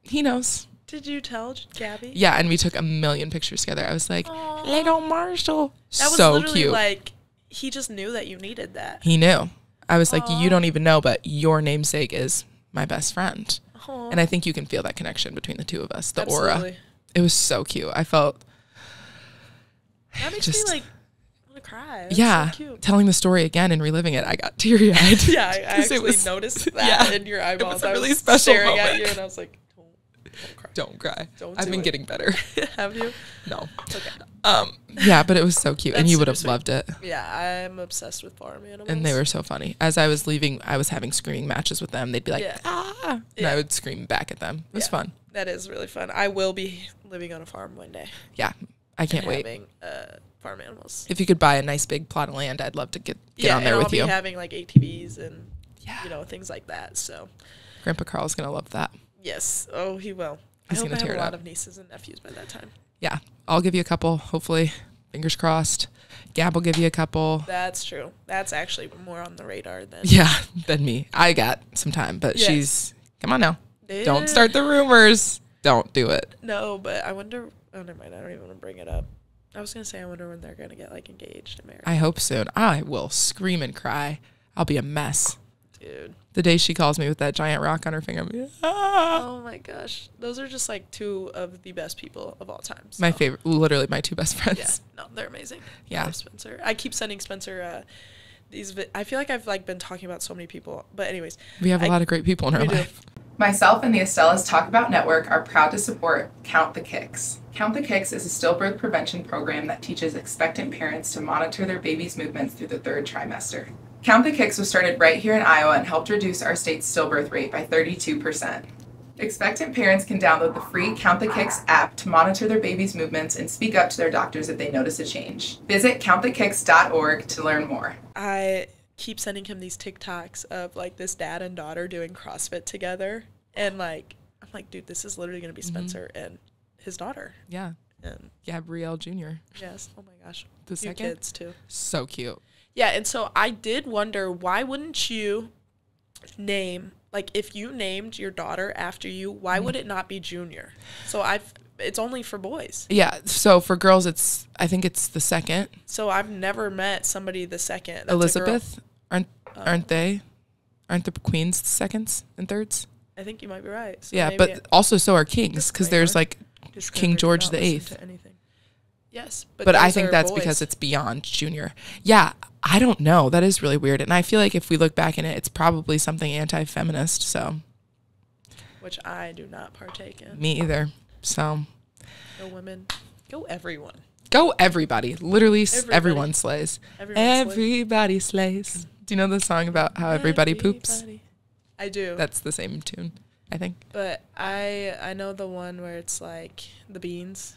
he knows. Did you tell Gabby? Yeah, and we took a million pictures together. I was like, little Marshall. That was so literally cute. like, he just knew that you needed that. He knew. I was like, you don't even know, but your namesake is my best friend. Aww. And I think you can feel that connection between the two of us, the Absolutely. aura. It was so cute. I felt... That makes me like want to cry. That's yeah, so cute. telling the story again and reliving it, I got teary-eyed. Yeah, I actually noticed that in your eyeballs. It was a really I was special staring moment. at you, and I was like, don't cry. Don't cry. Don't I've do been it. getting better. Have you? No. Okay. Yeah, but it was so cute, and That's you would have super loved it. Yeah, I'm obsessed with farm animals. And they were so funny. As I was leaving, I was having screaming matches with them. They'd be like, Yeah. ah, and Yeah. I would scream back at them. It was fun. That is really fun. I will be living on a farm one day. Yeah, I can't wait. Having farm animals. If you could buy a nice big plot of land, I'd love to get on there and with you. I'll be having like ATVs and things like that. So Grandpa Carl's gonna love that. yes, oh he will. He's I hope gonna I have tear a it lot up. of nieces and nephews by that time. Yeah, I'll give you a couple. Hopefully, fingers crossed. Gab will give you a couple. That's true. That's actually more on the radar than Than me. I got some time, but Yes. she's come on now. Yeah. Don't start the rumors. Don't do it. No, but I wonder. Oh, never mind. I don't even want to bring it up. I was gonna say I wonder when they're gonna get like engaged and married. I hope soon. I will scream and cry. I'll be a mess. Dude. The day she calls me with that giant rock on her finger, I'm like, ah. Oh my gosh, those are just like two of the best people of all time. So. My favorite, literally my two best friends. Yeah, no, they're amazing. Yeah. I love Spencer. I keep sending Spencer these. I feel like I've like been talking about so many people, but anyways, We have a lot of great people in our we do. life. Myself and the Estela's Talk About Network are proud to support Count the Kicks. Count the Kicks is a stillbirth prevention program that teaches expectant parents to monitor their baby's movements through the third trimester. Count the Kicks was started right here in Iowa and helped reduce our state's stillbirth rate by 32%. Expectant parents can download the free Count the Kicks app to monitor their baby's movements and speak up to their doctors if they notice a change. Visit counttthekicks.org to learn more. I keep sending him these TikToks of like this dad and daughter doing CrossFit together, and like I'm like, dude, this is literally gonna be Spencer and his daughter. Yeah. And Gabrielle Jr. yes, oh my gosh, The cute second? kids too. So cute. Yeah, and so I did wonder, why wouldn't you name, like if you named your daughter after you, why would it not be Junior? So it's only for boys. Yeah. So for girls, I think it's the second. So I've never met somebody the second. That's Elizabeth, aren't they? Aren't the queens the seconds and thirds? I think you might be right. So Yeah, maybe but also so are kings, because there's like Disclaimer, King do George not the listen Eighth. to anything. Yes, But I those think are that's boys. because it's beyond junior. Yeah, I don't know. That is really weird. And I feel like if we look back in it, it's probably something anti-feminist. So which I do not partake in. me either. So Go women. Go everyone. go everybody. Literally Everybody. everyone slays. Everybody slays. Do you know the song about how everybody poops? Everybody. I do. That's the same tune, I think. But I know the one where it's like the beans,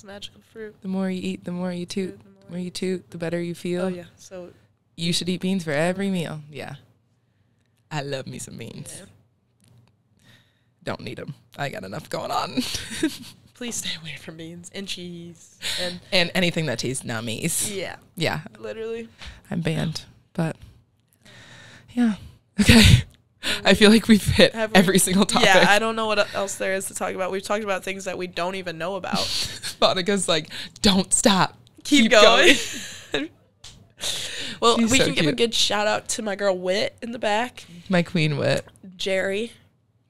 magical fruit. The more you eat, the more you toot. The more you toot, the better you feel. Oh yeah. So You should eat beans for every meal. Yeah. I love me some beans. yeah. don't need them. I got enough going on. Please stay away from beans and cheese and anything that tastes nummies. Yeah. Yeah. Literally. I'm banned, but yeah. Okay. I feel like we've hit every single topic. Yeah, I don't know what else there is to talk about. We've talked about things that we don't even know about. Monika's like, don't stop. Keep going. Well, She's we so can give a cute. good shout out to my girl Wit in the back. My queen Wit. Jerry.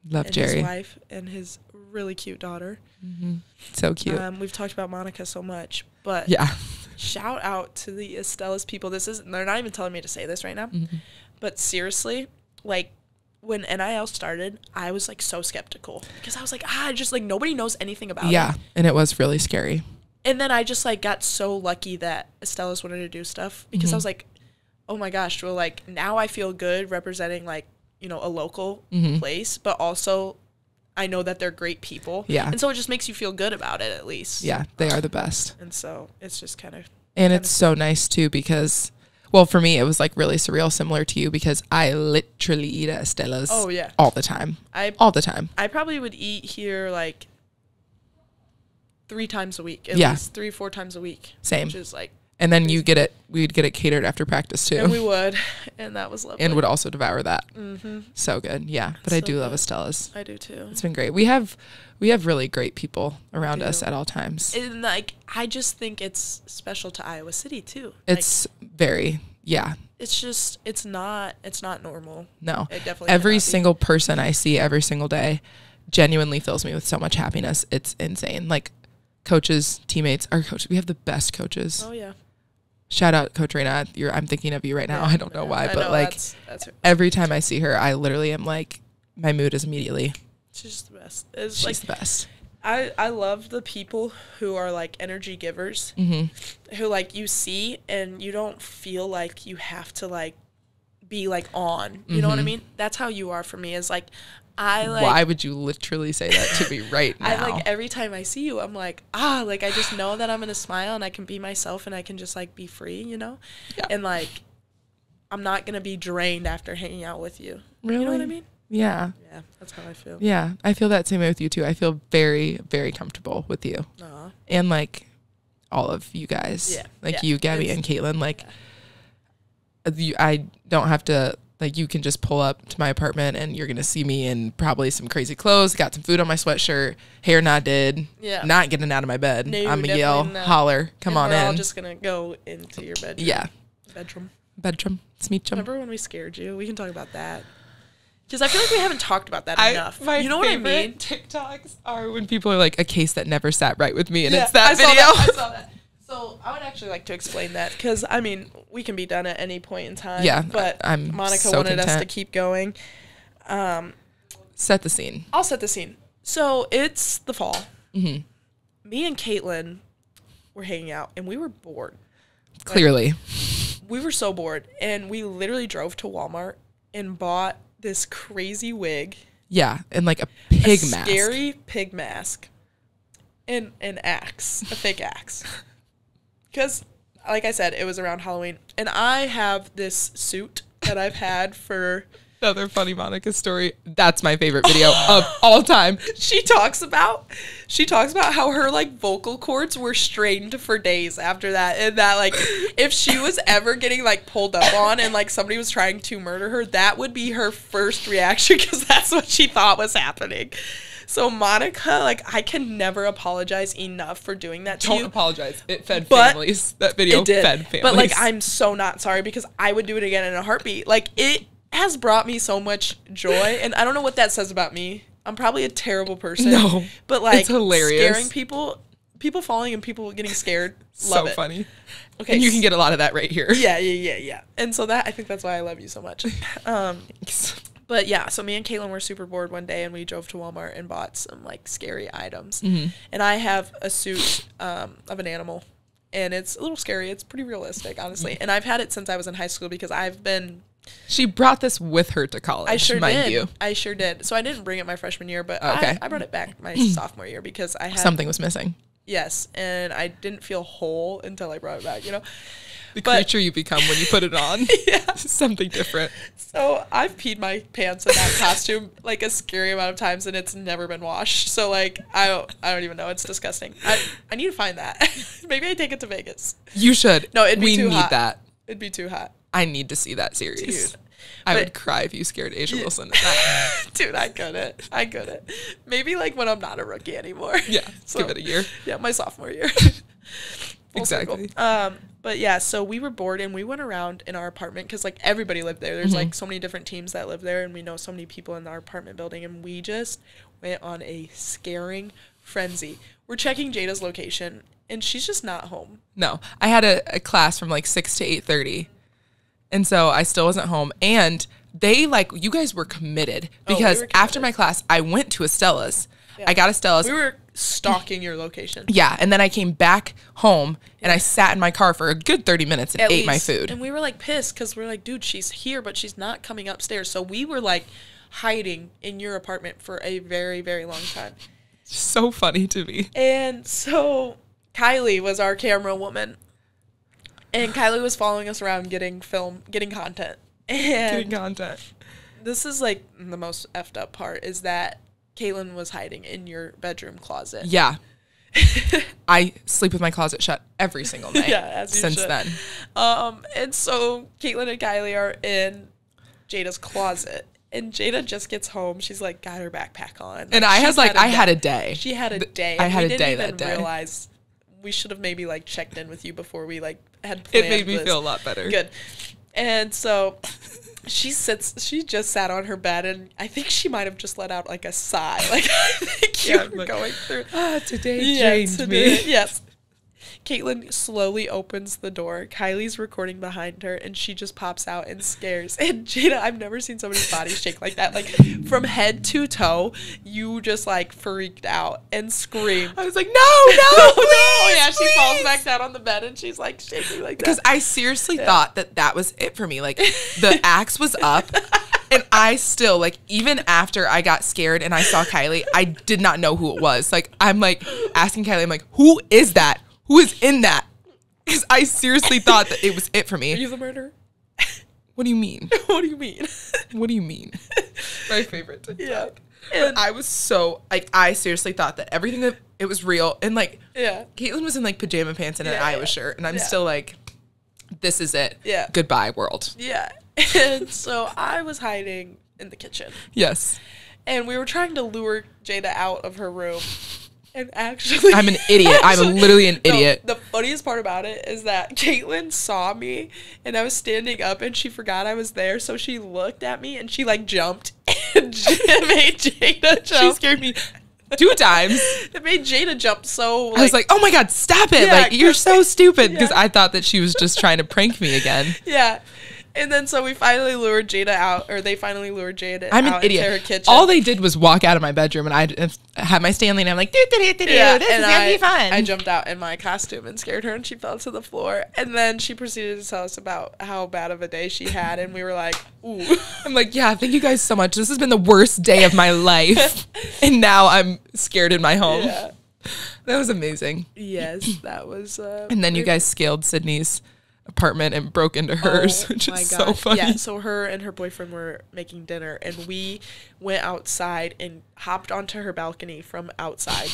Love and Jerry. His wife and his really cute daughter. Mm-hmm. So cute. We've talked about Monika so much, but yeah. Shout out to the Estela's people. They're not even telling me to say this right now, but seriously, like, when NIL started, I was like so skeptical because I was like, just like nobody knows anything about it. Yeah, and it was really scary. And then I just like got so lucky that Estela's wanted to do stuff because I was like, oh my gosh, well, like now I feel good representing like, you know, a local place, but also I know that they're great people. Yeah. And so it just makes you feel good about it at least. Yeah, they are the best. And so it's just kind of. And it's so nice too because, well, for me, it was like really surreal, similar to you, because I literally eat at Estela's all the time. All the time. I probably would eat here like 3 times a week. At least 3-4 times a week. Same. Which is like. And then we'd get it catered after practice too. And we would. And that was lovely. And would also devour that. So good. Yeah. But I do love Estela's. I do too. It's been great. We have really great people around us at all times. And like, I just think it's special to Iowa City too. It's like, very, yeah. It's just, it's not normal. No. It definitely every single person I see every single day genuinely fills me with so much happiness. It's insane. Like coaches, teammates, our coaches, we have the best coaches. Oh yeah. Shout out Coach Raina. I'm thinking of you right now. I don't know why, but like that's every time I see her, I literally am like, my mood is immediately. She's just the best. She's the best. I love the people who are like energy givers, who like you see and you don't feel like you have to like be like on. You know what I mean? That's how you are for me. Is like I like. Why would you literally say that to me right now? I like every time I see you, I'm like like I just know that I'm gonna smile and I can be myself and I can just like be free, you know, and like I'm not gonna be drained after hanging out with you. Really? You know what I mean? Yeah. Yeah, that's how I feel. Yeah, I feel that same way with you too. I feel very, very comfortable with you. And like all of you guys. Yeah. Like you, Gabby, and Caitlin. Like I don't have to, like, you can just pull up to my apartment and you're going to see me in probably some crazy clothes, got some food on my sweatshirt, hair not did, not getting out of my bed. No, I'm going to yell, holler, come on in. We're all just going to go into your bedroom. Yeah. Bedroom. Smeechum. Remember when we scared you? We can talk about that. Because I feel like we haven't talked about that enough. You know what I mean? TikToks are when people are like, a case that never sat right with me, and it's that video. I saw that. So I would actually like to explain that because, I mean, we can be done at any point in time. Yeah, but Monika so wanted us to keep going. Set the scene. I'll set the scene. So it's the fall. Me and Caitlin were hanging out, and we were bored. Clearly. We were so bored, and we literally drove to Walmart and bought this crazy wig. Yeah, and like a pig mask. Scary pig mask. And an axe. A fake axe. Because, like I said, it was around Halloween. And I have this suit that I've had for... Another funny Monika story. That's my favorite video of all time. She talks about how her like vocal cords were strained for days after that, and that like if she was ever getting like pulled up on and like somebody was trying to murder her, that would be her first reaction because that's what she thought was happening. So Monika, like, I can never apologize enough for doing that to you. Don't apologize. It fed families. That video fed families. But like, I'm so not sorry because I would do it again in a heartbeat. Like, it has brought me so much joy, and I don't know what that says about me. I'm probably a terrible person. No, but like, it's hilarious. Scaring people falling and people getting scared. Love it. Funny. Okay, and you can get a lot of that right here. Yeah. And so I think that's why I love you so much. Thanks. But yeah, so me and Caitlin were super bored one day, and we drove to Walmart and bought some like scary items. And I have a suit of an animal, and it's a little scary. It's pretty realistic, honestly. And I've had it since I was in high school because I've been. She brought this with her to college. I sure did. So I didn't bring it my freshman year, but I brought it back my sophomore year because I had something was missing. Yes, and I didn't feel whole until I brought it back, The creature you become when you put it on. Yeah. Something different. So I've peed my pants in that costume like a scary amount of times, and it's never been washed. So like I don't even know. It's disgusting. I need to find that. Maybe I take it to Vegas. You should. No, it'd be too hot. We need that. It'd be too hot. I need to see that series. Dude. I would cry if you scared Asia Wilson at that. Dude, I couldn't. Maybe like when I'm not a rookie anymore. Yeah, so, give it a year. Yeah, my sophomore year. Exactly. But yeah, so we were bored and we went around in our apartment because like everybody lived there. There's like so many different teams that live there, and we know so many people in our apartment building, and we just went on a scaring frenzy. We're checking Jada's location, and she's just not home. No, I had a class from like 6 to 8:30. And so I still wasn't home. And they you guys were committed because after my class, I went to Estela's. Yeah. I got Estela's. We were stalking your location. Yeah. And then I came back home and I sat in my car for a good 30 minutes and ate my food. And we were like pissed because we're like, dude, she's here, but she's not coming upstairs. So we were like hiding in your apartment for a very, very long time. So funny to me. And so Kylie was our camera woman. And Kylie was following us around getting content. This is like the most effed up part is that Caitlin was hiding in your bedroom closet. Yeah. I sleep with my closet shut every single night since then. And so Caitlin and Kylie are in Jada's closet. And Jada just gets home. She's like got her backpack on. And I had a day. She had a day. I had a day that day. Realize we should have maybe like checked in with you before we like had planned. It made me feel a lot better. Good. And so she just sat on her bed, and I think she might have just let out like a sigh. Like I think you were going through. Today drained me. Yes. Caitlin slowly opens the door. Kylie's recording behind her, and she just pops out and scares. And Jada, I've never seen somebody's body shake like that. Like, from head to toe, you just, like, freaked out and screamed. I was like, no, please, Yeah, please. she falls back down on the bed, and she's, like, shaking like that. Because I seriously thought that was it for me. Like, the axe was up. And I still, like, even after I got scared and I saw Kylie, I did not know who it was. Like, I'm, like, asking Kylie, I'm like, who is that? Who is in that? Because I seriously thought that it was it for me. Are you the murderer? What do you mean? What do you mean? What do you mean? My favorite TikTok. Yeah. And I was so, like, I seriously thought that everything that it was real. And, like, Caitlin was in, like, pajama pants and an Iowa shirt. And I'm still like, this is it. Yeah. Goodbye, world. Yeah. And so I was hiding in the kitchen. Yes. And we were trying to lure Jada out of her room. And actually, I'm an idiot. I'm literally an idiot. No, the funniest part about it is that Caitlin saw me and I was standing up and she forgot I was there. So she looked at me and she like jumped and made Jada jump. She scared me 2 times. It made Jada jump so like, I was like, oh my God, stop it. Like, you're so stupid. Because I thought that she was just trying to prank me again. Yeah. And then so we finally lured Jada out, or they finally lured Jada I'm out an idiot. into her kitchen. All they did was walk out of my bedroom, and I had my Stanley, and I'm like, this is gonna be fun. I jumped out in my costume and scared her, and she fell to the floor. And then she proceeded to tell us about how bad of a day she had, and we were like, ooh. I'm like, yeah, thank you guys so much. This has been the worst day of my life, and now I'm scared in my home. Yeah. That was amazing. Yes, that was. And then you guys scaled Sydney's apartment and broke into hers, which is so funny. Yeah, so her and her boyfriend were making dinner, and we went outside and hopped onto her balcony from outside.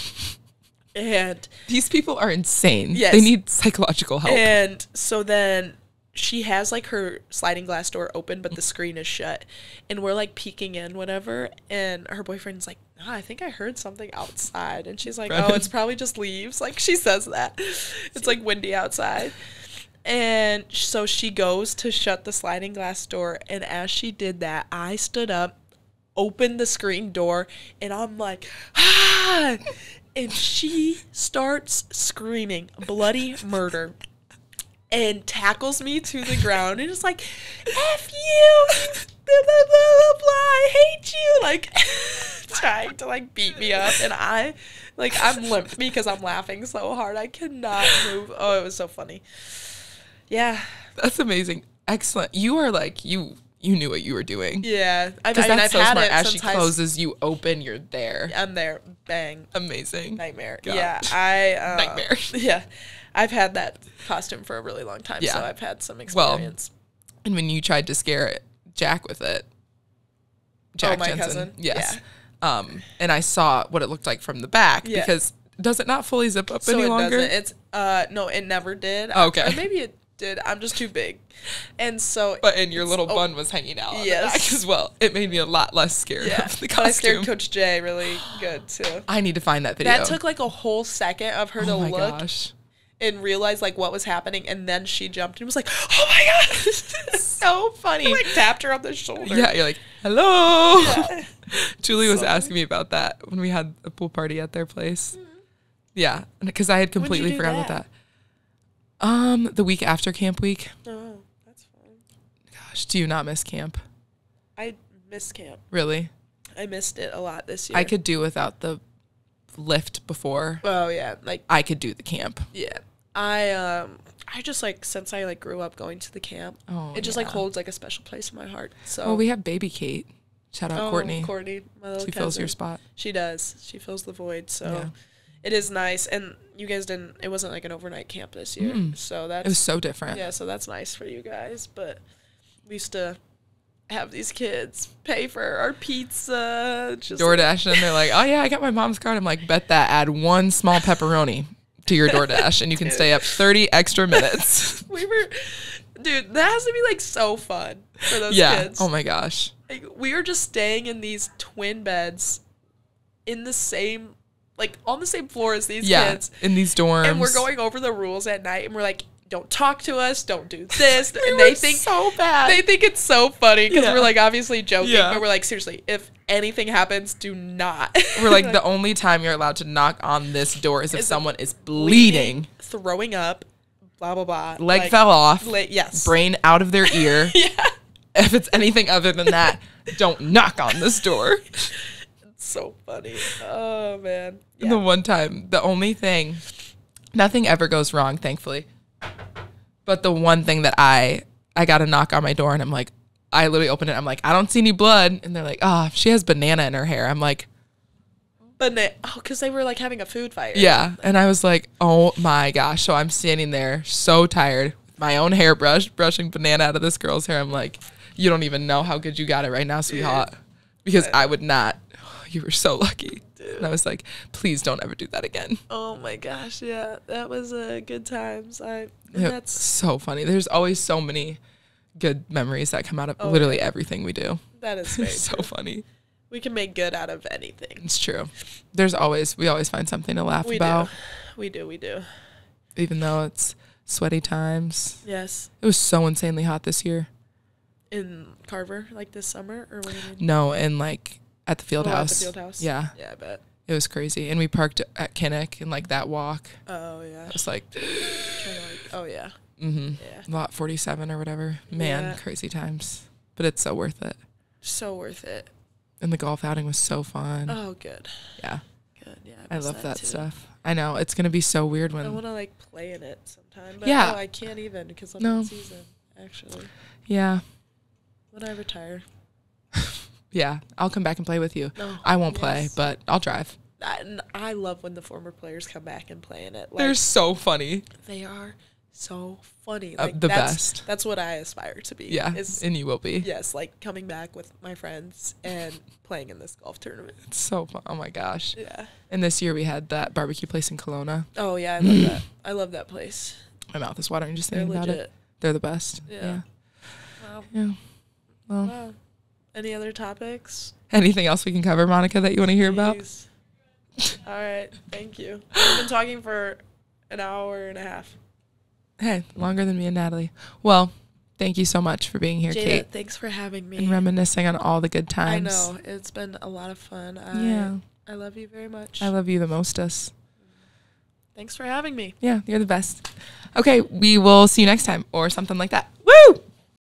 And these people are insane. Yes. They need psychological help. And so then she has like her sliding glass door open, but the screen is shut, and we're like peeking in, whatever. And her boyfriend's like, "No, I think I heard something outside," and she's like, "Oh, it's probably just leaves." Like she says that it's like windy outside. And so she goes to shut the sliding glass door, and as she did that, I stood up, opened the screen door, and I'm like, ah! And she starts screaming bloody murder and tackles me to the ground and is like, F you, blah, blah, blah, blah, blah, I hate you, like trying to like beat me up. And I'm limp because I'm laughing so hard. I cannot move. Oh, it was so funny. Yeah. That's amazing. Excellent. You are like, you you knew what you were doing. Yeah. Because that's so smart. As she closes, you open, you're there. I'm there. Bang. Amazing. Nightmare. God. Yeah. Nightmare. Yeah. I've had that costume for a really long time, so I've had some experience. Well, and when you tried to scare Jack with it, Jack my Jensen. cousin? Yes. Yeah. And I saw what it looked like from the back because does it not fully zip up any longer? Doesn't. It's no, it never did. Okay. Or maybe it did. I'm just too big. And so and your little bun was hanging out on the back as well. It made me a lot less scared of the costume. I scared Coach Jay really good too. I need to find that video. That took like a whole second of her to look. Gosh. And realized like what was happening, and then she jumped and was like, "Oh my god!" So funny. I, like tapped her on the shoulder. Yeah, you're like, "Hello." Yeah. Julie was asking me about that when we had a pool party at their place. Mm-hmm. Yeah, because I had completely forgot about that. The week after camp week. Oh, that's fine. Gosh, do you not miss camp? I missed camp. Really? I missed it a lot this year. I could do without the lift before. Oh yeah, like I could do the camp. Yeah. I just like since I like grew up going to the camp, it just like holds like a special place in my heart. So well, we have baby Kate. Shout out Courtney. Courtney, my little she cousin. fills your spot. She does. She fills the void. So it is nice. And you guys didn't. It wasn't like an overnight camp this year. So that's it was so different. Yeah. So that's nice for you guys. But we used to have these kids pay for our pizza. Just DoorDash, and they're like, "Oh yeah, I got my mom's card." I'm like, "Bet that. Add one small pepperoni to your DoorDash, and you can stay up 30 extra minutes." Dude, that has to be like so fun for those kids. Oh my gosh. Like, we were just staying in these twin beds in the same, like on the same floor as these kids. In these dorms. And we're going over the rules at night, and we're like, don't talk to us, don't do this. We and they think so bad. They think it's so funny because we're like obviously joking, but we're like, seriously, if anything happens, do not. We're like, the only time you're allowed to knock on this door is if someone is bleeding, throwing up, blah blah blah, leg fell off, yes, brain out of their ear. If it's anything other than that, don't knock on this door. It's so funny. Oh man. Yeah. The one time, the only thing, nothing ever goes wrong, thankfully. But the one thing that I got a knock on my door, and I'm like, I literally opened it. I'm like, I don't see any blood. And they're like, oh, she has banana in her hair. I'm like, because they were like having a food fight. Yeah. And I was like, oh my gosh. So I'm standing there so tired with my own hairbrush, brushing banana out of this girl's hair. I'm like, you don't even know how good you got it right now, sweetheart. Because I would not. Oh, you were so lucky. Dude. And I was like, please don't ever do that again. Oh my gosh. Yeah. That was good times. That's so funny. There's always so many good memories that come out of literally everything we do. That is very so funny. We can make good out of anything. It's true. We always find something to laugh about. We do. Even though it's sweaty times. Yes. It was so insanely hot this year. In Carver, like this summer, or what do you mean? No, in like at the field house. At the field house. Yeah. Yeah, I bet. It was crazy. And we parked at Kinnick and like that walk. Oh yeah. It was like oh yeah. Mm-hmm. Yeah. Lot 47 or whatever. Man, crazy times. But it's so worth it. So worth it. And the golf outing was so fun. Oh, good. Yeah. Good. Yeah. I love that stuff. I know. It's going to be so weird when... I want to like play in it sometime. But I can't even because I'm in season, actually. Yeah. When I retire. Yeah. I'll come back and play with you. I won't play, but I'll drive. I love when the former players come back and play in it. Like, they're so funny. They are so funny. Like the best. That's what I aspire to be. Yeah, and you will be. Yes, like coming back with my friends and playing in this golf tournament. It's so fun. Oh my gosh. Yeah. And this year we had that barbecue place in Kelowna. Oh yeah, I love that. I love that place. My mouth is watering just thinking about it. They're the best. Yeah. Wow. Yeah. Well. Wow. Any other topics? Anything else we can cover, Monika, that you want to hear about? All right. Thank you. We've been talking for an hour and a half. Hey, longer than me and Natalie. Well, thank you so much for being here, Jada, Kate. Thanks for having me. And reminiscing on all the good times. I know. It's been a lot of fun. I love you very much. I love you the mostest. Thanks for having me. Yeah, you're the best. Okay, we will see you next time or something like that. Woo!